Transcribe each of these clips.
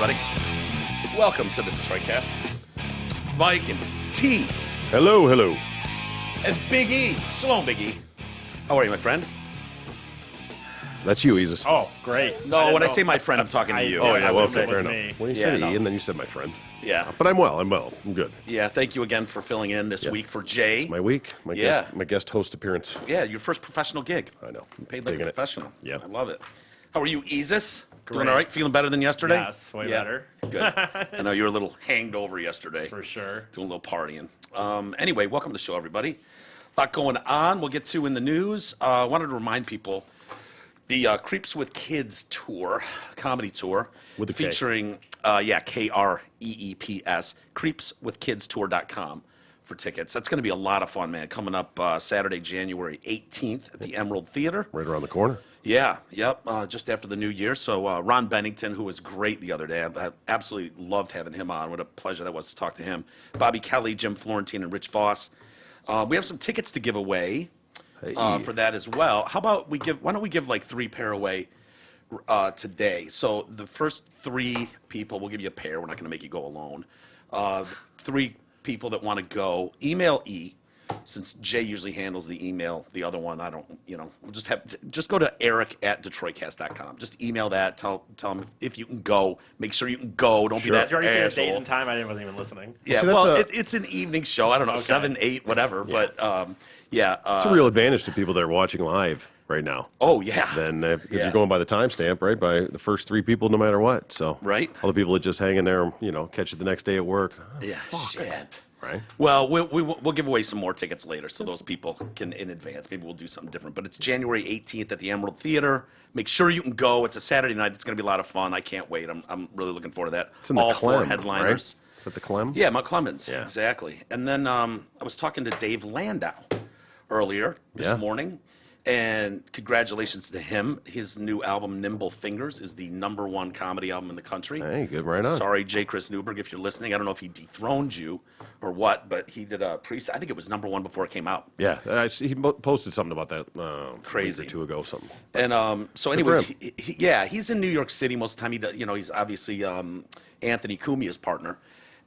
everybody. Welcome to the Detroit Cast. Mike and T. Hello, hello. And Big E. Shalom, Big E. How are you, my friend? That's you, Isis. Oh, great. No, when I say my friend, I'm talking to you. Oh, yeah, I well, was okay, saying fair it was enough. me. When you Yeah, said no. E, and then you said my friend. Yeah. But I'm well, I'm good. Yeah, thank you again for filling in this week for Jay. It's my week, Yeah. my guest host appearance. Yeah, your first professional gig. I know. You paid like a Digging it. professional. Yeah. I love it. How are you, Isis? Doing Great. all right? Feeling better than yesterday? Yes, way better. Good. I know you were a little hanged over yesterday. For sure. Doing a little partying. Anyway, welcome to the show, everybody. A lot going on. We'll get to in the news. I wanted to remind people the Creeps with Kids tour, comedy tour, With a K. featuring, KREEPS, creepswithkidstour.com for tickets. That's going to be a lot of fun, man. Coming up Saturday, January 18th at the Emerald Theater. Right around the corner. Yeah, yep, just after the new year. So Ron Bennington, who was great the other day, I absolutely loved having him on. What a pleasure that was to talk to him. Bobby Kelly, Jim Florentine, and Rich Voss. We have some tickets to give away Hey. for that as well. How about why don't we give like 3 pair away today? So the first 3 people, we'll give you a pair. We're not going to make you go alone. 3 people that want to go, email E. Since Jay usually handles the email, the other one, I don't, we'll just go to eric@detroitcast.com. Just email that, tell him if you can go. Make sure you can go. Don't Sure. be Did you that already say a asshole. date and time? I wasn't even listening. Yeah, See, that's well, a- it's an evening show. I don't know, 7, 8, whatever. But, yeah. It's a real advantage to people that are watching live right now. Oh, yeah. Then if Yeah. you're going by the timestamp, right, by the first 3 people, no matter what. So Right. all the people that just hang in there, catch it the next day at work. Yeah, shit. Right. Well, we'll give away some more tickets later, so those people can in advance. Maybe we'll do something different. But it's January 18th at the Emerald Theater. Make sure you can go. It's a Saturday night. It's going to be a lot of fun. I can't wait. I'm really looking forward to that. It's in the All Clem, 4 headliners. Right? Is that the Clem? Yeah, Mount Clemens. Yeah. Exactly. And then I was talking to Dave Landau earlier this Yeah. morning, and congratulations to him. His new album, Nimble Fingers, is the #1 comedy album in the country. Hey, good, right on. Sorry, J. Chris Newberg, if you're listening. I don't know if he dethroned you or what, but he did a I think it was #1 before it came out. Yeah, he posted something about that Crazy. a week or 2 ago, something. And so, anyways, him. he's in New York City most of the time. He does, he's obviously Anthony Cumia's partner,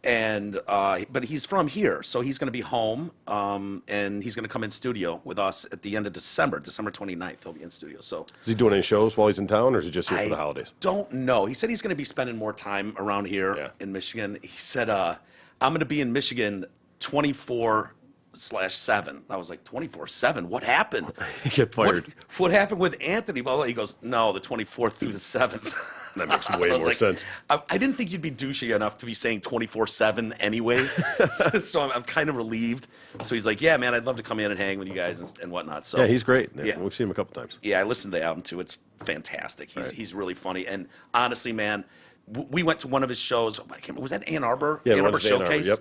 and but he's from here, so he's going to be home, and he's going to come in studio with us at the end of December 29th. He'll be in studio. So Is he doing any shows while he's in town, or is he just here for the holidays? don't know. He said he's going to be spending more time around here Yeah. in Michigan. He said, I'm going to be in Michigan 24/7. I was like, 24/7? What happened? He get fired. What happened with Anthony? Blah, blah. He goes, no, the 24th through the 7th. That makes way I was more like, sense. I didn't think you'd be douchey enough to be saying 24/7 anyways. so I'm kind of relieved. So he's like, yeah, man, I'd love to come in and hang with you guys and whatnot. So Yeah, he's great. Yeah. We've seen him a couple times. yeah, I listened to the album too. It's fantastic. He's really funny. And honestly, man, we went to one of his shows. Was that Ann Arbor? Yeah, we Ann went Arbor to Ann Arbor, Showcase. yep.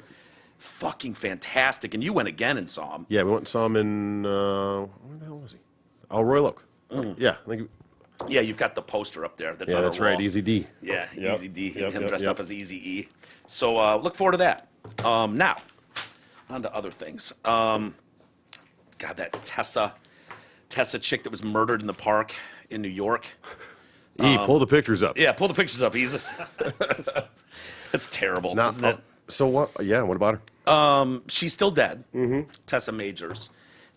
Fucking fantastic. And you went again and saw him. Yeah, we went and saw him in, where the hell was he? Oh, Royal Oak. Yeah, I think. Yeah, you've got the poster up there. That's Yeah, on that's our right. wall. Easy D. Yeah, Yep. Easy D. Yep, Him yep, dressed yep. up as Easy E. So look forward to that. Now, on to other things. God, that Tessa chick that was murdered in the park in New York. Pull the pictures up. Yeah, pull the pictures up, Jesus. That's terrible, Now, isn't it? so what? Yeah, what about her? She's still dead, Tessa Majors.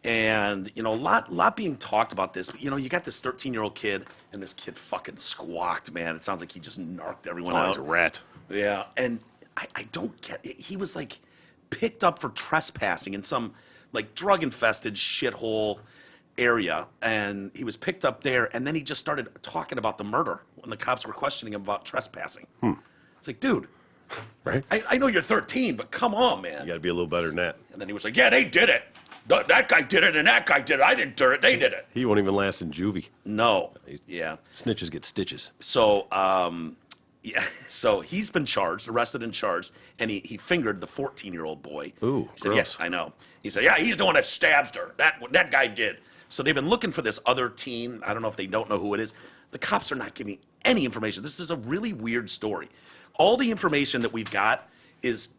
And, a lot being talked about this. You got this 13-year-old kid, and this kid fucking squawked, man. It sounds like he just narked everyone Oh, out. he's a rat. Yeah, and I don't get it. He was, like, picked up for trespassing in some, like, drug-infested shithole area, and he was picked up there, and then he just started talking about the murder when the cops were questioning him about trespassing. It's like, dude, Right? I know you're 13, but come on, man. You got to be a little better than that. And then he was like, yeah, they did it. That guy did it, and that guy did it. I didn't do it. They did it. He won't even last in juvie. No. Yeah. Snitches get stitches. So, yeah. So he's been arrested and charged, and he fingered the 14-year-old boy. Ooh, he said, gross. yes, I know. He said, yeah, he's the one that stabs her. That guy did. So they've been looking for this other teen. I don't know if they don't know who it is. The cops are not giving any information. This is a really weird story. All the information that we've got is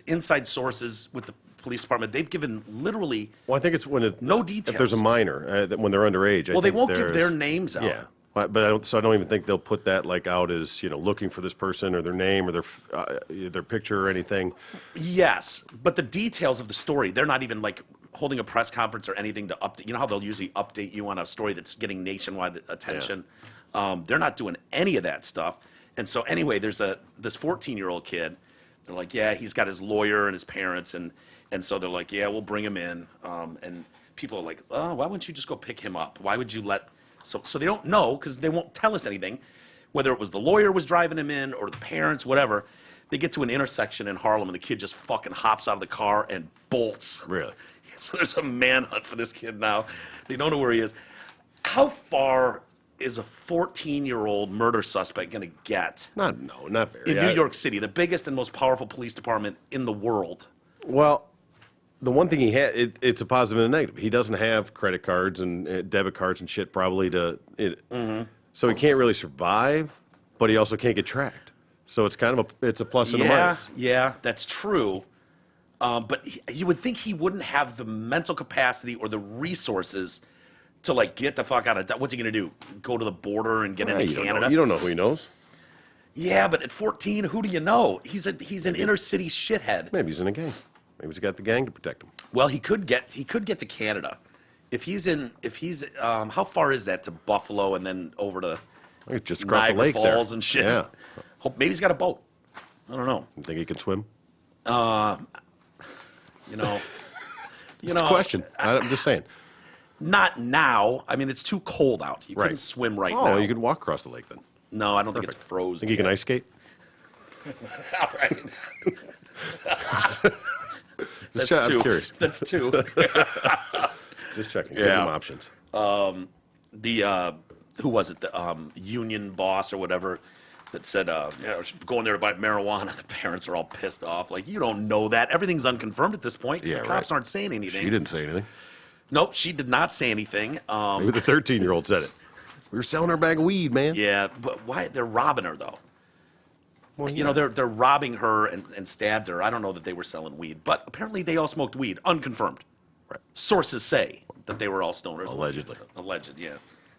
inside sources with the police department. They've given literally Well, I think it's when no If details. there's a minor, when they're underage. Well, they won't give their names out. Yeah. But I don't even think they'll put that like out as looking for this person or their name or their picture or anything. Yes, but the details of the story, they're not even like holding a press conference or anything to update. You know how they'll usually update you on a story that's getting nationwide attention? They're not doing any of that stuff. And so anyway, there's this 14-year-old kid. They're like, yeah, he's got his lawyer and his parents, and so they're like, yeah, we'll bring him in. And people are like, oh, why wouldn't you just go pick him up? Why would you let? So they don't know because they won't tell us anything, whether it was the lawyer was driving him in or the parents, whatever. They get to an intersection in Harlem and the kid just fucking hops out of the car and bolts. Really? So there's a manhunt for this kid now. They don't know where he is. How far is a 14-year-old murder suspect going to get Not very. in New York City, the biggest and most powerful police department in the world? Well, the one thing he had, it's a positive and a negative. He doesn't have credit cards and debit cards and shit probably so he can't really survive, but he also can't get tracked. So it's kind of it's a plus and a minus. Yeah, that's true. But you would think he wouldn't have the mental capacity or the resources to like get the fuck out of. What's he gonna do? Go to the border and get into Canada? You don't know who he knows. Yeah, but at 14, who do you know? He's an inner city shithead. Maybe he's in a gang. Maybe he's got the gang to protect him. Well, he could get to Canada. How far is that to Buffalo and then over to It's just across Niagara the lake Falls there. and shit? Yeah. Maybe he's got a boat. I don't know. You think he can swim? You know. It's a question. I'm just saying. Not now. I mean, it's too cold out. You couldn't swim right now. Oh, you can walk across the lake then. No, I don't think it's frozen. Think you can ice skate? All right. That's I'm two. curious. That's two. Just checking. Yeah. Give them options. Who was it? The union boss or whatever that said, yeah, we should go in there to buy marijuana. The parents are all pissed off. Like, you don't know that. Everything's unconfirmed at this point because Yeah, the cops right. aren't saying anything. She didn't say anything. Nope, she did not say anything. Maybe the 13-year-old said it. We were selling our bag of weed, man. Yeah, but why? They're robbing her, though. Well, You know, they're robbing her and stabbed her. I don't know that they were selling weed, but apparently they all smoked weed, unconfirmed. Right. Sources say that they were all stoners. Allegedly. Alleged, yeah.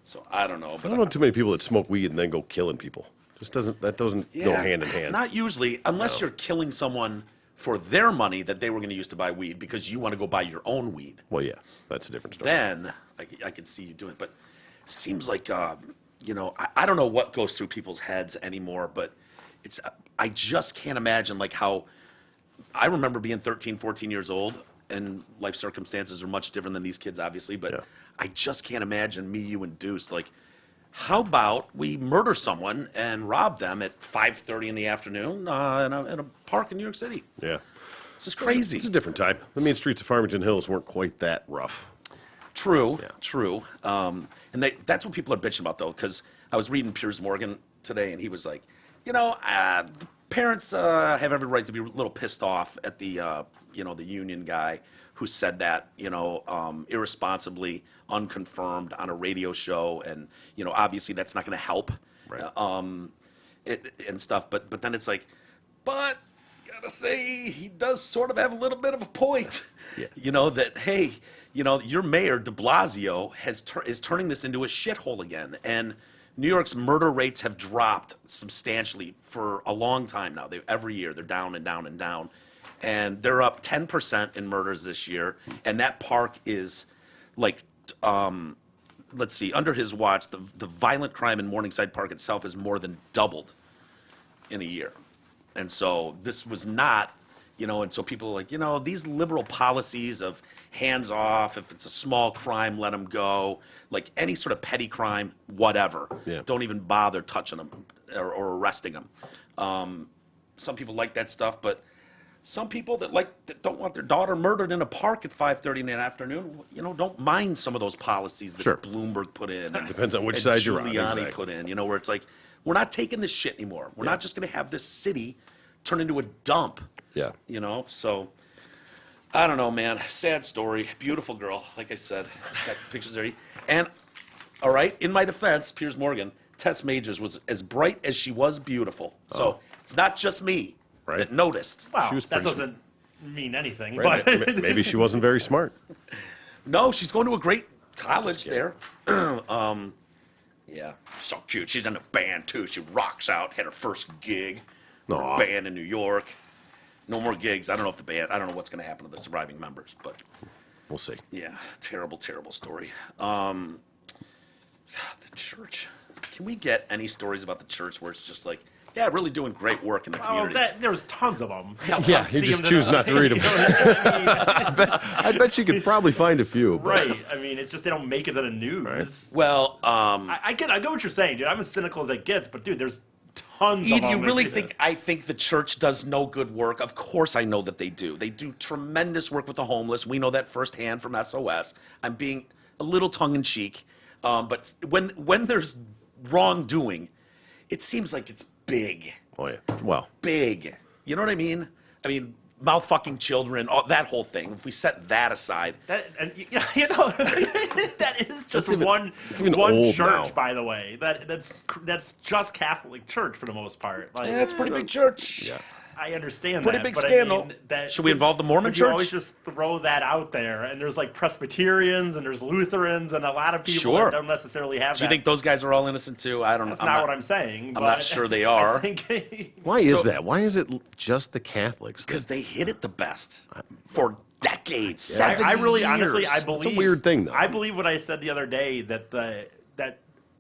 So I don't know. I But don't know too many people that smoke weed and then go killing people. That doesn't go hand in hand. Not usually, unless you're killing someone for their money that they were going to use to buy weed because you want to go buy your own weed. Well, yeah, that's a different story. Then I could see you doing it. But seems like, you know, I don't know what goes through people's heads anymore, but I just can't imagine like how I remember being 13, 14 years old and life circumstances are much different than these kids, obviously, but Yeah. I just can't imagine me, you, and Deuce, like, how about we murder someone and rob them at 5:30 in the afternoon in a park in New York City? Yeah. This is crazy. It's a different time. The mean streets of Farmington Hills weren't quite that rough. True, Yeah. true. And that's what people are bitching about, though, because I was reading Piers Morgan today, and he was like, you know, the parents have every right to be a little pissed off at the, you know, the union guy who said that, you know, irresponsibly, unconfirmed on a radio show, and you know, obviously that's not going to help, Right. and stuff. But then it's like, but gotta say he does sort of have a little bit of a point. Yeah. You know that, hey, you know, your mayor De Blasio is turning this into a shithole again, and New York's murder rates have dropped substantially for a long time now. Every year they're down and down and down, and they're up 10% in murders this year. And that park is like, let's see, under his watch, the violent crime in Morningside Park itself has more than doubled in a year. And so this was not, you know, and so people are like, you know, these liberal policies of hands off, if it's a small crime, let them go, like any sort of petty crime, whatever. Yeah. Don't even bother touching them or arresting them. Some people like that stuff, but some people that don't want their daughter murdered in a park at 5:30 in the afternoon, you know, don't mind some of those policies that Sure. Bloomberg put in. And, Depends on which and side you're on, Giuliani exactly. put in, you know, where it's like, we're not taking this shit anymore. We're not just going to have this city turn into a dump. Yeah. You know, so I don't know, man. Sad story. Beautiful girl, like I said. Got pictures there. And all right, in my defense, Piers Morgan, Tess Majors was as bright as she was beautiful. So it's not just me Right. that noticed. Wow, She was that pretty doesn't mean anything. Right. But Maybe she wasn't very smart. No, she's going to a great college there. Yeah, so cute. She's in a band too. She rocks out. Had her first gig. Her Aw. band in New York. No more gigs. I don't know if the band. I don't know what's going to happen to the surviving members, but We'll see. yeah, terrible, terrible story. God, the church. Can we get any stories about the church where it's just like, yeah, really doing great work in the Oh, community? there's tons of them. Yeah, you just choose not to read them. I bet you could probably find a few. But Right. I mean, it's just they don't make it to the news. Right. Well, I get what you're saying, dude. I'm as cynical as it gets, but dude, there's tons of Ed, them. you that really do think this. I think the church does no good work? Of course I know that they do. They do tremendous work with the homeless. We know that firsthand from SOS. I'm being a little tongue-in-cheek. But when there's wrongdoing, it seems like it's big. Oh yeah. Well, Big. You know what I mean? I mean, mouth-fucking children, all, that whole thing. If we set that aside, That, and you know, that is just even- one it's even one old church, now. by the way. That's just Catholic Church for the most part. Like, yeah, it's a pretty big church. yeah. I understand Pretty that. big but scandal. I mean, that, Should we involve the Mormon but you church? always just throw that out there, and there's like Presbyterians and there's Lutherans and a lot of people Sure. that don't necessarily have. Do you that. think those guys are all innocent too? I don't know. That's not what I'm saying. I'm but not sure they are. I think Why is So- that? Why is it just the Catholics? Because they hit it the best for decades. I 70 really, honestly, years. I believe It's a weird thing, though. I believe what I said the other day that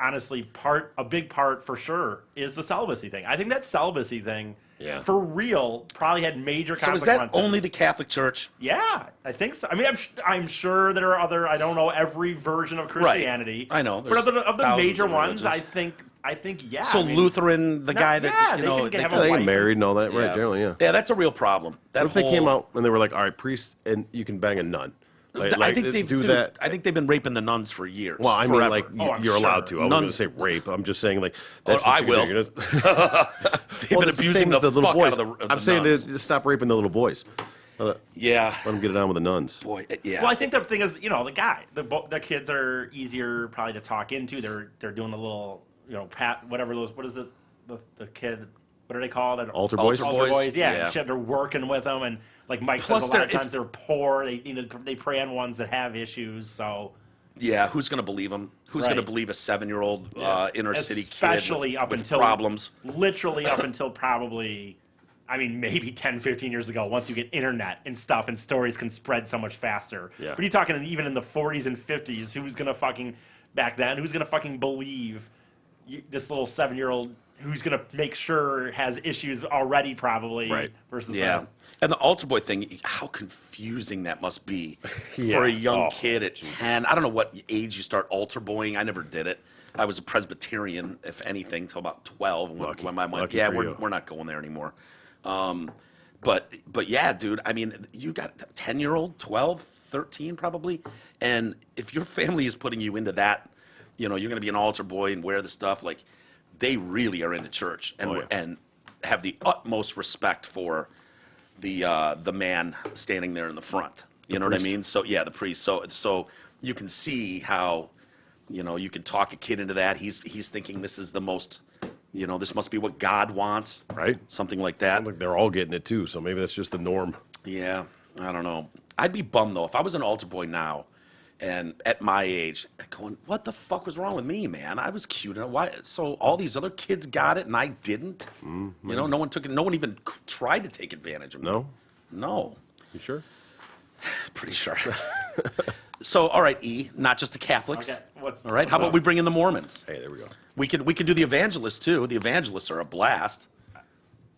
honestly a big part for sure is the celibacy thing. I think that celibacy thing, Yeah. for real, probably had major. So is that consequences. only the Catholic Church? Yeah, I think so. I mean, I'm sure there are other. I don't know every version of Christianity. I know, but there's of the thousands major of ones, religions. I think yeah. So I mean, Lutheran, the guy that yeah, you they know, can get- have Yeah, a they wife get married and- and all that, right? Generally, yeah. Yeah, that's a real problem. That What if they whole- came out and they were like, "All right, priest, and you can bang a nun"? I think they've do dude, that. I think they've been raping the nuns for years. Well, I mean, forever. like Oh, I'm you're allowed sure. to. I wasn't Nuns- gonna say rape. I'm just saying like Oh, that's. what I you're will. gonna do. They've Well, been it's the abusing same the, with little fuck boys. out of the I'm saying nuns. to stop raping the little boys. Let Yeah, them get it on with the nuns. boy, yeah. Well, I think the thing is, the guy, the kids are easier probably to talk into. They're doing a little, whatever those. What is it? The kid. What are they called? Altar boys? Altar boys. Yeah. Yeah. And shit, they're working with them, and like Mike Plus says, a lot of they're- times they're poor. They prey on ones that have issues. So Yeah, who's going to believe him? Who's going to Right. believe a 7-year-old inner city kid especially with, up with until problems? literally up until probably. I mean, maybe 10, 15 years ago, once you get internet and stuff and stories can spread so much faster. Yeah. But you're talking even in the 40s and 50s, who's going to fucking, back then, who's going to fucking believe this little 7-year-old who's going to make sure has issues already probably Right. versus Yeah. them. And the altar boy thing, how confusing that must be Yeah. for a young Oh, kid at 10. I don't know what age you start altar boying. I never did it. I was a Presbyterian, if anything, till about 12. Lucky. When my mom, Lucky yeah, for we're, you. we're not going there anymore. But yeah, dude, I mean, you got a 10-year-old, 12, 13 probably. And if your family is putting you into that, you're going to be an altar boy and wear the stuff, like, they really are into church and Oh, yeah. and have the utmost respect for the man standing there in the front. You know what I priest. mean? So yeah, the priest. So you can see how, you can talk a kid into that. He's thinking this is the most, this must be what God wants, Right. something like that. Like they're all getting it too, so maybe that's just the norm. Yeah, I don't know. I'd be bummed though if I was an altar boy now, and at my age, going, what the fuck was wrong with me, man? I was cute. And why? So all these other kids got it and I didn't. No one took it. No one even tried to take advantage of me. No, No, you sure? pretty sure. So all right, E, not just the Catholics. Okay, All right, how about we bring in the Mormons? Hey, there we go. We could do the evangelists too. The evangelists are a blast.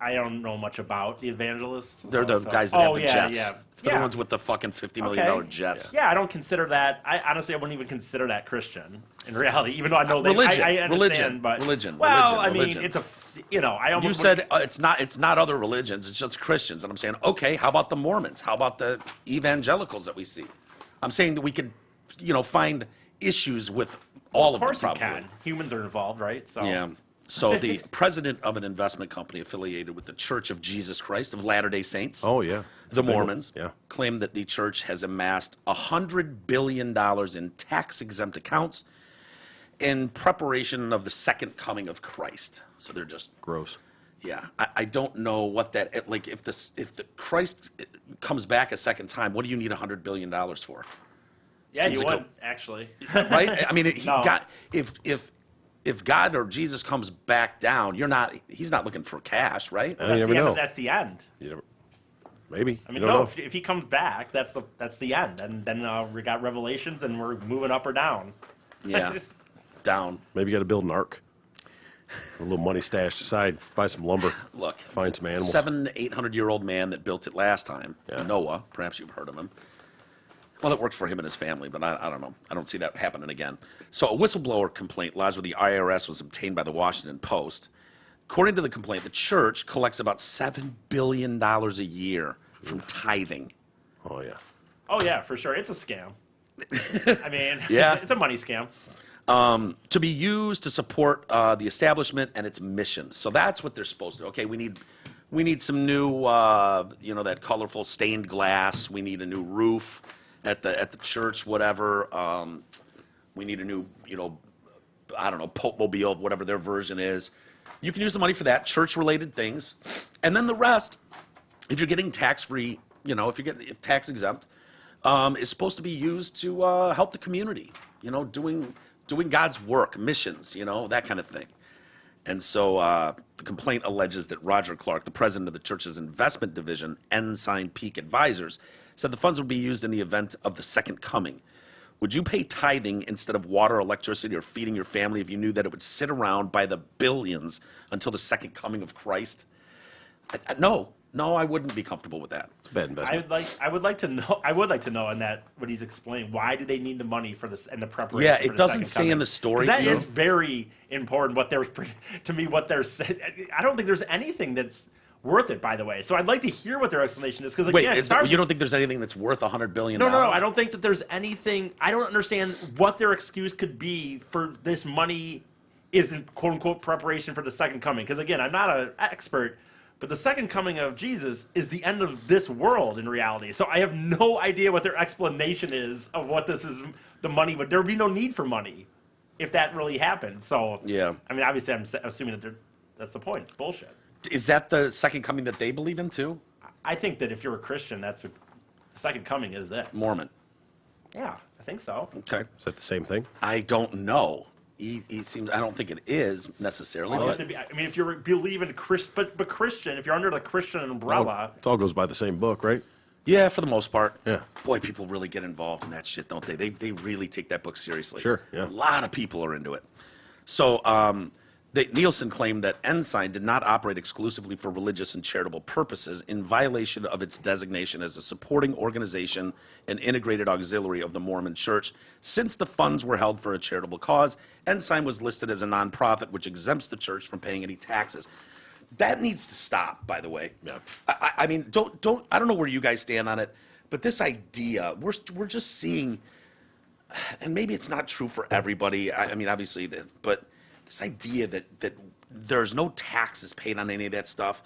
I don't know much about the evangelists. They're the so- guys that have the yeah, jets. Yeah. They're yeah. the ones with the fucking $50 million jets. Yeah, I don't consider that. I honestly, I wouldn't even consider that Christian in reality. Even though I know they, Religion, I understand, religion, but religion, Well, religion, I mean, religion. it's a, I almost You would- said it's not other religions, it's just Christians. And I'm saying, okay, how about the Mormons? How about the evangelicals that we see? I'm saying that we could, find issues with all of of course them you probably. can. Humans are involved, right? So Yeah. So the president of an investment company affiliated with the Church of Jesus Christ of Latter-day Saints, Oh yeah, the Big one. Mormons, Yeah. claim that the church has amassed $100 billion in tax-exempt accounts in preparation of the second coming of Christ. So they're just Gross. yeah, I don't know what that like. If the Christ comes back a second time, what do you need $100 billion for? yeah, Seems you like would actually. Right? I mean, he No. got if if God or Jesus comes back down, he's not looking for cash, right? You never know. That's the end. You never, maybe. I mean, you don't no. know. If he comes back, that's the end, and then we got Revelations, and we're moving up or down. Yeah, down. Maybe you got to build an ark. A little money stashed aside. Buy some lumber. Look, Find some animals. 700-800-year-old man that built it last time, Yeah. Noah. Perhaps you've heard of him. Well, it worked for him and his family, but I don't know. I don't see that happening again. So a whistleblower complaint lodged with the IRS was obtained by the Washington Post. According to the complaint, the church collects about $7 billion a year from tithing. Oh, yeah. Oh yeah, for sure. It's a scam. I mean, Yeah. it's a money scam. To be used to support the establishment and its missions. So that's what they're supposed to do. Okay, we need some new, that colorful stained glass. We need a new roof at the church, whatever. We need a new, I don't know, Pope Mobile, whatever their version is. You can use the money for that, church-related things. And then the rest, if you're getting tax-free, if tax-exempt, is supposed to be used to help the community, doing God's work, missions, that kind of thing. And so the complaint alleges that Roger Clark, the president of the church's investment division, Ensign Peak Advisors, said the funds would be used in the event of the second coming. Would you pay tithing instead of water, electricity, or feeding your family if you knew that it would sit around by the billions until the second coming of Christ? No, I wouldn't be comfortable with that. It's a bad investment. I would like to know in that what he's explaining. Why do they need the money for this and the preparation? Yeah, for it the doesn't second say coming? in the story, 'Cause that you know? is very important. What they're saying. I don't think there's anything that's worth it. By the way, so I'd like to hear what their explanation is because Wait, again, as far as- you don't think there's anything that's worth $100 billion? No, I don't think that there's anything. I don't understand what their excuse could be for this money isn't quote unquote preparation for the second coming. Because again, I'm not an expert, but the second coming of Jesus is the end of this world in reality. So I have no idea what their explanation is of what this is. The money would there would be no need for money if that really happened. So Yeah. I mean, obviously, I'm assuming that that's the point. It's bullshit. Is that the second coming that they believe in too? I think that if you're a Christian, that's what the second coming is. That Mormon. yeah, I think so. Okay. Is that the same thing? I don't know. He seems. I don't think it is necessarily. Well, But I mean, if you believe in but Christian, if you're under the Christian umbrella, It all goes by the same book, right? yeah, for the most part. Yeah. Boy, people really get involved in that shit, don't they? They really take that book seriously. Sure, yeah. A lot of people are into it. So Nielsen claimed that Ensign did not operate exclusively for religious and charitable purposes in violation of its designation as a supporting organization and integrated auxiliary of the Mormon Church. Since the funds were held for a charitable cause, Ensign was listed as a nonprofit, which exempts the church from paying any taxes. That needs to stop, by the way. Yeah. I mean, I don't know where you guys stand on it, but this idea, we're just seeing, and maybe it's not true for everybody. I mean, obviously, but this idea that there's no taxes paid on any of that stuff.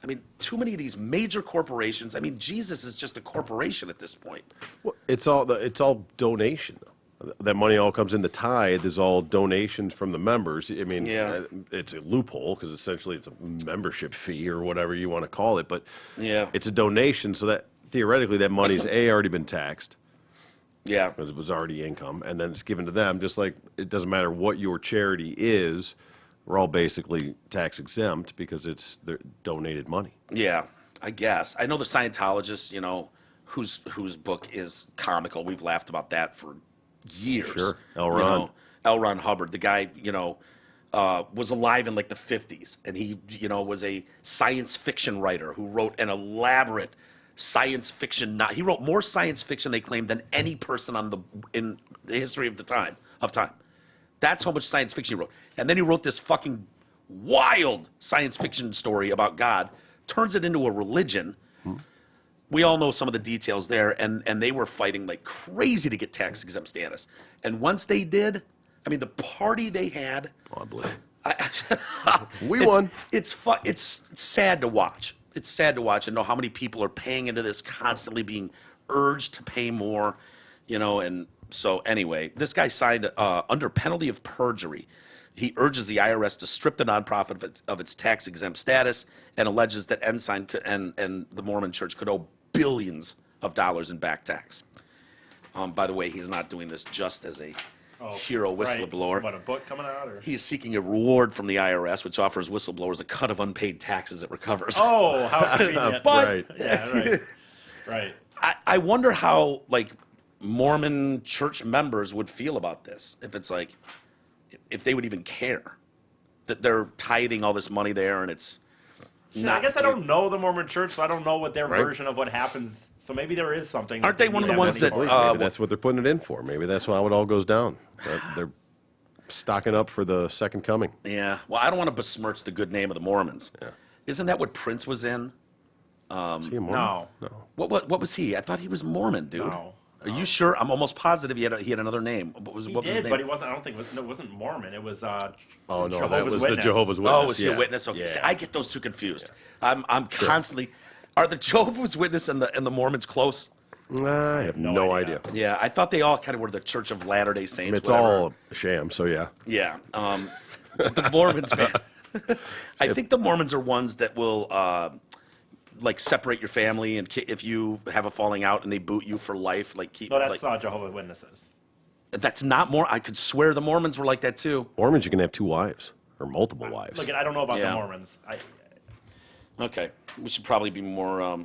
I mean, too many of these major corporations. I mean, Jesus is just a corporation at this point. Well, it's all donation. That money all comes in the tithe is all donations from the members. I mean, Yeah. it's a loophole because essentially it's a membership fee or whatever you want to call it. But Yeah. it's a donation, so that theoretically that money's already been taxed Yeah. because it was already income, and then it's given to them. Just like it doesn't matter what your charity is, we're all basically tax exempt because it's their donated money. Yeah, I guess. I know the Scientologist, whose book is comical. We've laughed about that for years. Sure. L. Ron. L. Ron Hubbard, the guy, was alive in like the 50s, and he, was a science fiction writer who wrote an elaborate science fiction. He wrote more science fiction, they claim, than any person in the history of time. That's how much science fiction he wrote. And then he wrote this fucking wild science fiction story about God, turns it into a religion. We all know some of the details there, and they were fighting like crazy to get tax exempt status. And once they did, I mean, the party they had. Oh, I believe. We won. It's sad to watch. It's sad to watch and know how many people are paying into this, constantly being urged to pay more, and so anyway, this guy signed under penalty of perjury. He urges the IRS to strip the nonprofit of its tax-exempt status and alleges that Ensign and the Mormon Church could owe billions of dollars in back tax. By the way, he's not doing this just as a hero Right. whistleblower. What, a book coming out? Or? He is seeking a reward from the IRS, which offers whistleblowers a cut of unpaid taxes it recovers. Oh, how convenient. But- Right. Yeah, right. Right. I wonder how like Mormon church members would feel about this if it's like if they would even care that they're tithing all this money there and it's not. I guess I don't know the Mormon Church, so I don't know what their Right. version of what happens. So maybe there is something. Aren't that they one of need the ones money that, for. Maybe that's what they're putting it in for. Maybe that's how it all goes down. They're stocking up for the second coming. Yeah. Well, I don't want to besmirch the good name of the Mormons. Yeah. Isn't that what Prince was in? Is he a Mormon? No. No. What was he? I thought he was Mormon, dude. No. Are you sure? I'm almost positive he had another name. What was He his did, name? but he wasn't. I don't think it wasn't Mormon. It was. Oh, no, that Jehovah's was Witness. the Jehovah's Witness. Oh, was he a yeah. witness? Okay, Yeah. see, I get those two confused. I'm constantly. Are the Jehovah's Witness and the Mormons close? I have no idea. Yeah, I thought they all kind of were the Church of Latter-day Saints. It's whatever. all a sham, so yeah. Yeah. But the Mormons, man. I think the Mormons are ones that will like separate your family, and if you have a falling out and they boot you for life, like keep. No, that's like, Jehovah's Witnesses. that's not more. I could swear the Mormons were like that too. Mormons, you can have 2 wives or multiple wives. Look, I don't know about Yeah. the Mormons. Okay, we should probably be more.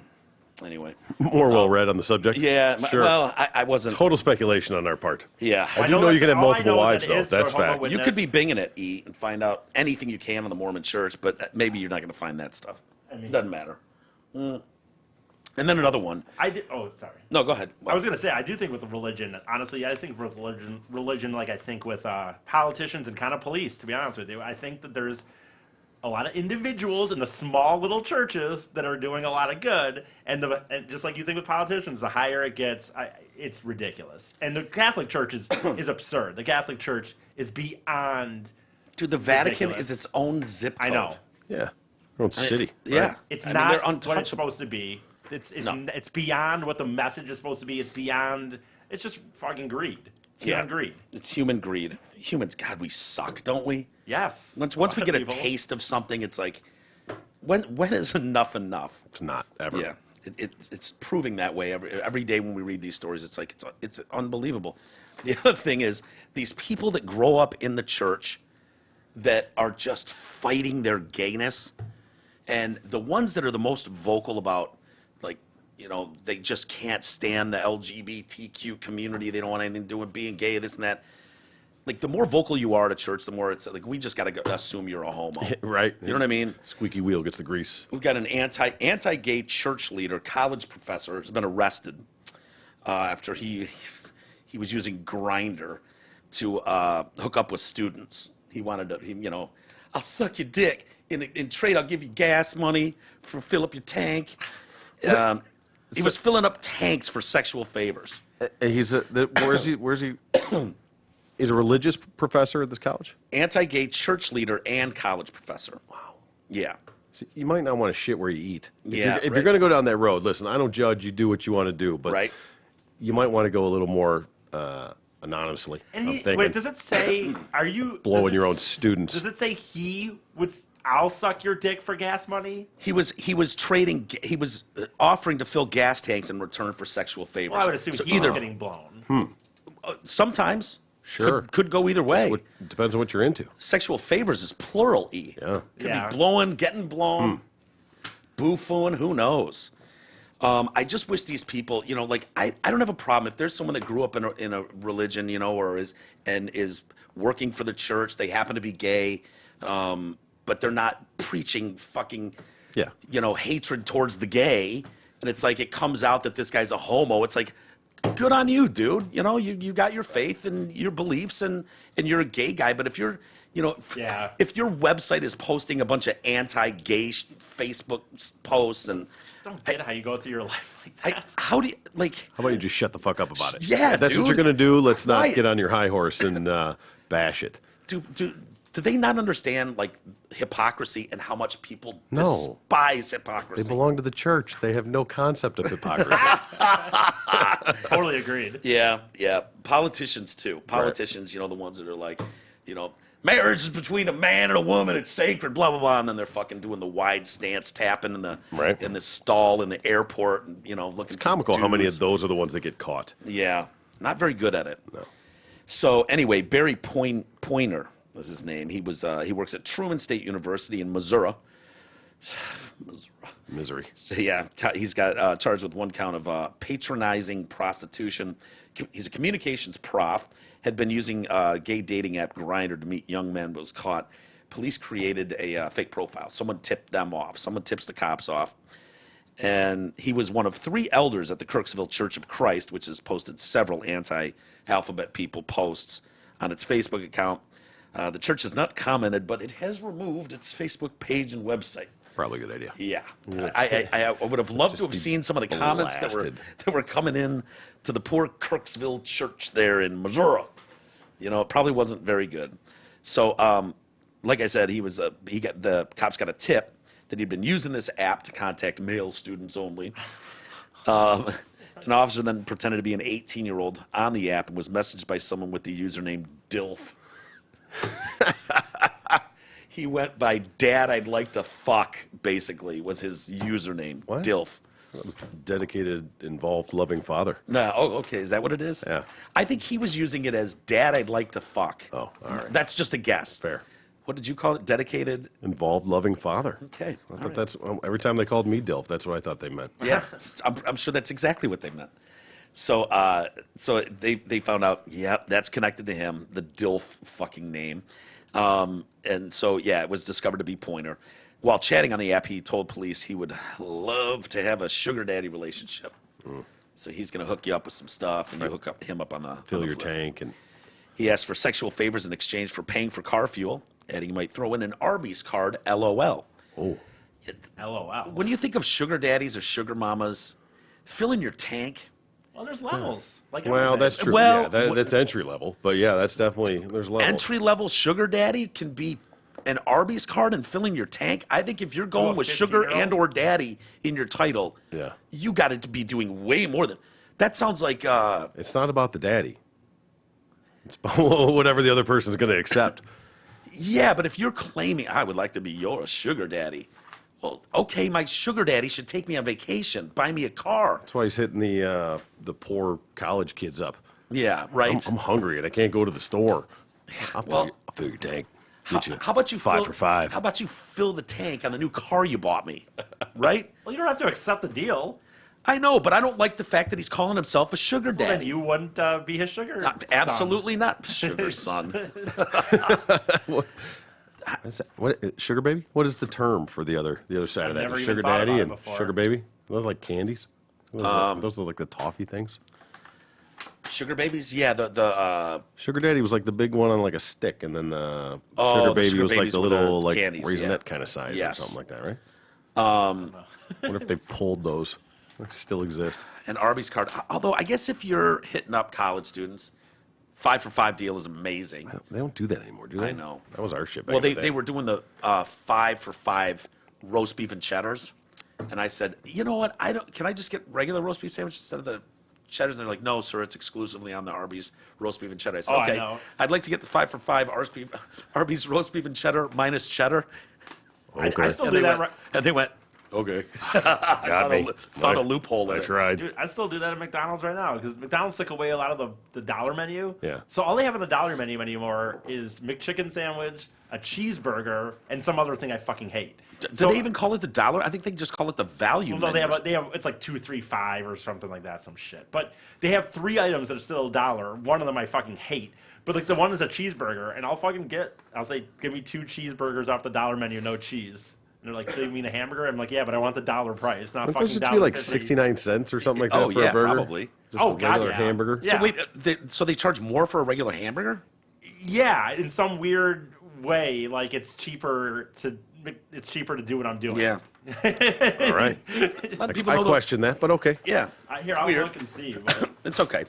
Anyway. More well read on the subject. Yeah. sure. Well, I wasn't. Total speculation on our part. Yeah. I do know you can have multiple wives, though. That's fact. You could be binging it, E, and find out anything you can on the Mormon Church, but maybe you're not going to find that stuff. Doesn't matter. And then another one. Oh, sorry. No, go ahead. I was gonna say I do think with religion. Honestly, I think with religion, like I think with politicians and kind of police. To be honest with you, I think that there's a lot of individuals in the small little churches that are doing a lot of good, and just like you think with politicians, the higher it gets, it's ridiculous. And the Catholic Church is absurd. The Catholic Church is beyond. Dude, the Vatican ridiculous. is its own zip code. I know. Yeah. Their own city. Yeah. right? It's I mean, not they're what it's untouchable. supposed to be. It's No. it's beyond what the message is supposed to be. It's beyond. It's just fucking greed. It's human greed. It's human greed. Humans, God, we suck, don't we? Yes. Once A we lot get of a people. taste of something, it's like, when is enough enough? It's not, ever. Yeah, it's proving that way every day when we read these stories. It's like it's unbelievable. The other thing is these people that grow up in the church that are just fighting their gayness, and the ones that are the most vocal about, like, you know, they just can't stand the LGBTQ community. They don't want anything to do with being gay, this and that. Like, the more vocal you are at a church, the more it's like, we just got to assume you're a homo. Right. You know what I mean? Squeaky wheel gets the grease. We've got an anti-gay church leader, college professor, has been arrested after he was using Grindr to hook up with students. He wanted to, I'll suck your dick. In trade, I'll give you gas money for fill up your tank. He was filling up tanks for sexual favors. Where's he? He's a religious professor at this college? Anti-gay church leader and college professor. Wow. Yeah. See, you might not want to shit where you eat. If Yeah, you're right. going to go down that road, listen, I don't judge. You do what you want to do. But Right. you might want to go a little more anonymously. And I'm he, thinking, wait, does it say? Are you blowing does it your own s- students. Does it say he would? I'll suck your dick for gas money. He was offering to fill gas tanks in return for sexual favors. Well, I would assume So he's either getting blown. sometimes Sure. could go either way. What, depends on what you're into. Sexual favors is plural, E. Yeah. Could Yeah. be blowing, getting blown, boo-fooing, who knows? I just wish these people, I don't have a problem if there's someone that grew up in a religion, or is working for the church. They happen to be gay, but they're not preaching fucking, Yeah. hatred towards the gay. And it's like it comes out that this guy's a homo. It's like, good on you, dude. You got your faith and your beliefs, and you're a gay guy. But if you're, Yeah. if your website is posting a bunch of anti-gay Facebook posts and Just don't get how you go through your life like that. how do you like? How about you just shut the fuck up about it? Yeah, If that's dude. what you're going to do. Let's not Right. get on your high horse and bash it. Do they not understand like hypocrisy and how much people No. despise They hypocrisy? belong to the church. They have no concept of hypocrisy. Totally agreed. Yeah. Politicians too. Politicians, the ones that are like, marriage is between a man and a woman. It's sacred. Blah blah blah. And then they're fucking doing the wide stance tapping in the Right. in the stall in the airport. And, looking. It's comical how many dudes. of those are the ones that get caught. Yeah, not very good at it. No. So anyway, Barry Pointer was his name. He works at Truman State University in Missouri. Misery. Yeah, he's got charged with one count of patronizing prostitution. He's a communications prof. Had been using gay dating app Grindr to meet young men, but was caught. Police created a fake profile. Someone tipped them off. Someone tips the cops off. And he was one of 3 elders at the Kirksville Church of Christ, which has posted several anti-alphabet people posts on its Facebook account. The church has not commented, but it has removed its Facebook page and website. Probably a good idea. Yeah, I would have loved to have seen some of the comments blasted. that were coming in to the poor Kirksville church there in Missouri. You know, it probably wasn't very good. So, like I said, the cops got a tip that he'd been using this app to contact male students only. An officer then pretended to be an 18-year-old on the app and was messaged by someone with the username DILF. He went by Dad, I'd like to fuck, basically, was his username. What? DILF. Dedicated, involved, loving father. No, oh, okay. Is that what it is? Yeah. I think he was using it as Dad, I'd like to fuck. Oh, all right. That's just a guess. Fair. What did you call it? Dedicated? Involved, loving father. Okay. I all thought right. that's every time they called me Dilf, that's what I thought they meant. Yeah. I'm sure that's exactly what they meant. So, they found out, yeah, that's connected to him, the DILF fucking name. And so, yeah, it was discovered to be Pointer. While chatting on the app, he told police he would love to have a sugar daddy relationship. So he's going to hook you up with some stuff, and you hook him up on the Fill on the your flip. tank and He asked for sexual favors in exchange for paying for car fuel, and he might throw in an Arby's card, LOL. oh, LOL. When you think of sugar daddies or sugar mamas, filling your tank, Well, there's levels. Like well, everything. that's true. Well, yeah, that's entry level, but yeah, that's definitely there's levels. entry-level sugar daddy can be an Arby's card and filling your tank. I think if you're going a with sugar 15-year-old? and or daddy in your title, Yeah. you got to be doing way more than that. Sounds like It's not about the daddy. It's about whatever the other person's going to accept. yeah, but if you're claiming I would like to be your sugar daddy, well, okay, my sugar daddy should take me on vacation, buy me a car. That's why he's hitting the poor college kids up. Yeah, right. I'm hungry and I can't go to the store. I'll well, fill your tank. Get you How about you five fill, for five? How about you fill the tank on the new car you bought me? Right? Well, you don't have to accept the deal. I know, but I don't like the fact that he's calling himself a sugar Well, then daddy. you wouldn't be his sugar. son. Absolutely not, sugar son. Is that, what sugar baby? What is the term for the other side I've of that? never There's even sugar thought daddy about it and before. sugar baby. Those like candies. Those are like the toffee things. Sugar babies, yeah. The Sugar daddy was like the big one on like a stick, and then the Oh, sugar the baby sugar was like babies the were the little like candies, raisinette yeah. kind of size Yes. or something like that, right? What if they pulled those? They still exist. an Arby's card. Although I guess if you're hitting up college students, 5 for 5 deal is amazing. They don't do that anymore, do they? I know. That was our shit. Back Well, in the they day. were doing the 5 for 5 roast beef and cheddars, and I said, you know what? Can I just get regular roast beef sandwich instead of the cheddars? And they're like, no, sir, it's exclusively on the Arby's roast beef and cheddar. I said, Oh, I okay, know. I'd like to get the 5 for 5 Arby's roast beef and cheddar minus cheddar. Okay. I still And do they that. went, and they went, okay. Got me. Found a loophole in Nice it. ride. Dude, I still do that at McDonald's right now because McDonald's took away a lot of the dollar menu. Yeah. So all they have on the dollar menu anymore is McChicken sandwich, a cheeseburger, and some other thing I fucking hate. Do they even call it the dollar? I think they just call it the value Well, no, menu. they have it's like 2, 3, 5 or something like that, some shit. But they have 3 items that are still a dollar. One of them I fucking hate. But like the one is a cheeseburger, and I'll say, give me 2 cheeseburgers off the dollar menu, no cheese. And they're like, so you mean a hamburger? I'm like, yeah, but I want the dollar price, not Wouldn't fucking those just dollar. be like 69 cents or something like that Oh, for yeah, a burger? probably. Just Oh, a God, regular yeah. hamburger? Yeah. So wait, so they charge more for a regular hamburger? Yeah, in some weird way, like it's cheaper to do what I'm doing. Yeah. All right. Let people I know those- question that, but okay. Yeah. Here, It's I'll weird. look and see. But It's okay.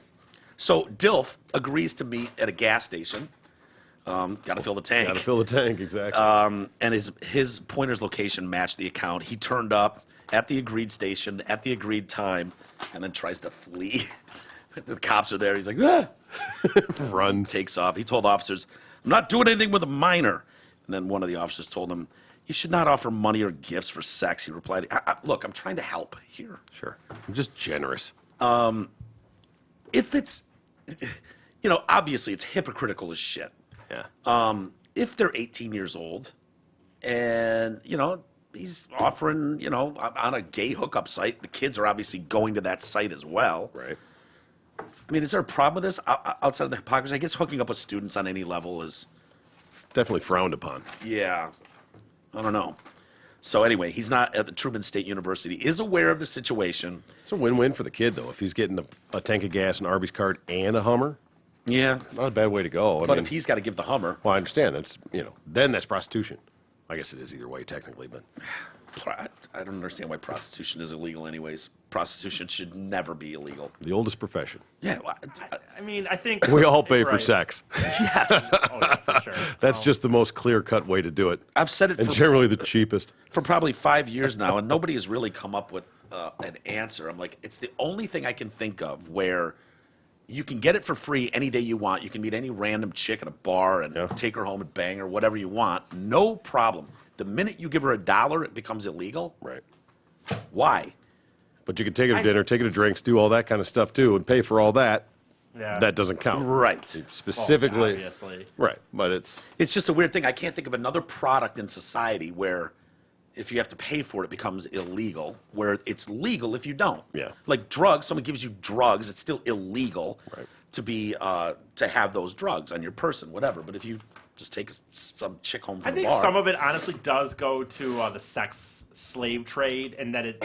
So Dilf agrees to meet at a gas station. Got to fill the tank. Got to fill the tank, exactly. And his Pointer's location matched the account. He turned up at the agreed station at the agreed time, and then tries to flee. The cops are there. He's like, ah! Run. Takes off. He told officers, "I'm not doing anything with a minor." And then one of the officers told him, "You should not offer money or gifts for sex." He replied, "Look, I'm trying to help here. Sure. I'm just generous. If it's you know, obviously it's hypocritical as shit. Yeah. If they're 18 years old and, you know, he's offering, you know, on a gay hookup site, the kids are obviously going to that site as well. Right. I mean, is there a problem with this outside of the hypocrisy? I guess hooking up with students on any level is, Definitely frowned upon. yeah, I don't know. So anyway, he's not at the Truman State University, is aware of the situation. It's a win-win for the kid, though. If he's getting a tank of gas, an Arby's card, and a Hummer, Yeah. not a bad way to go. But if he's got to give the Hummer, well, I understand. That's, you know, then that's prostitution. I guess it is either way, technically, but I don't understand why prostitution is illegal anyways. Prostitution should never be illegal. the oldest profession. Yeah, well, I mean, I think We all pay for right. sex. yes. Oh, yeah, for sure. That's just the most clear-cut way to do it, I've said it and for generally the cheapest. probably 5 years now, and nobody has really come up with an answer. I'm like, it's the only thing I can think of where you can get it for free any day you want. You can meet any random chick at a bar and Yeah. take her home and bang her, whatever you want. No problem. The minute you give her $1, it becomes illegal. Right. Why? But you can take it to dinner, take it to drinks, do all that kind of stuff too, and pay for all that. Yeah. That doesn't count. Right. Specifically. Obviously. Right. But it's It's just a weird thing. I can't think of another product in society where if you have to pay for it, it becomes illegal, where it's legal if you don't. Yeah. Like drugs, someone gives you drugs, it's still illegal Right. to be to have those drugs on your person, whatever. But if you just take some chick home I from the think bar, some of it honestly does go to the sex slave trade, and that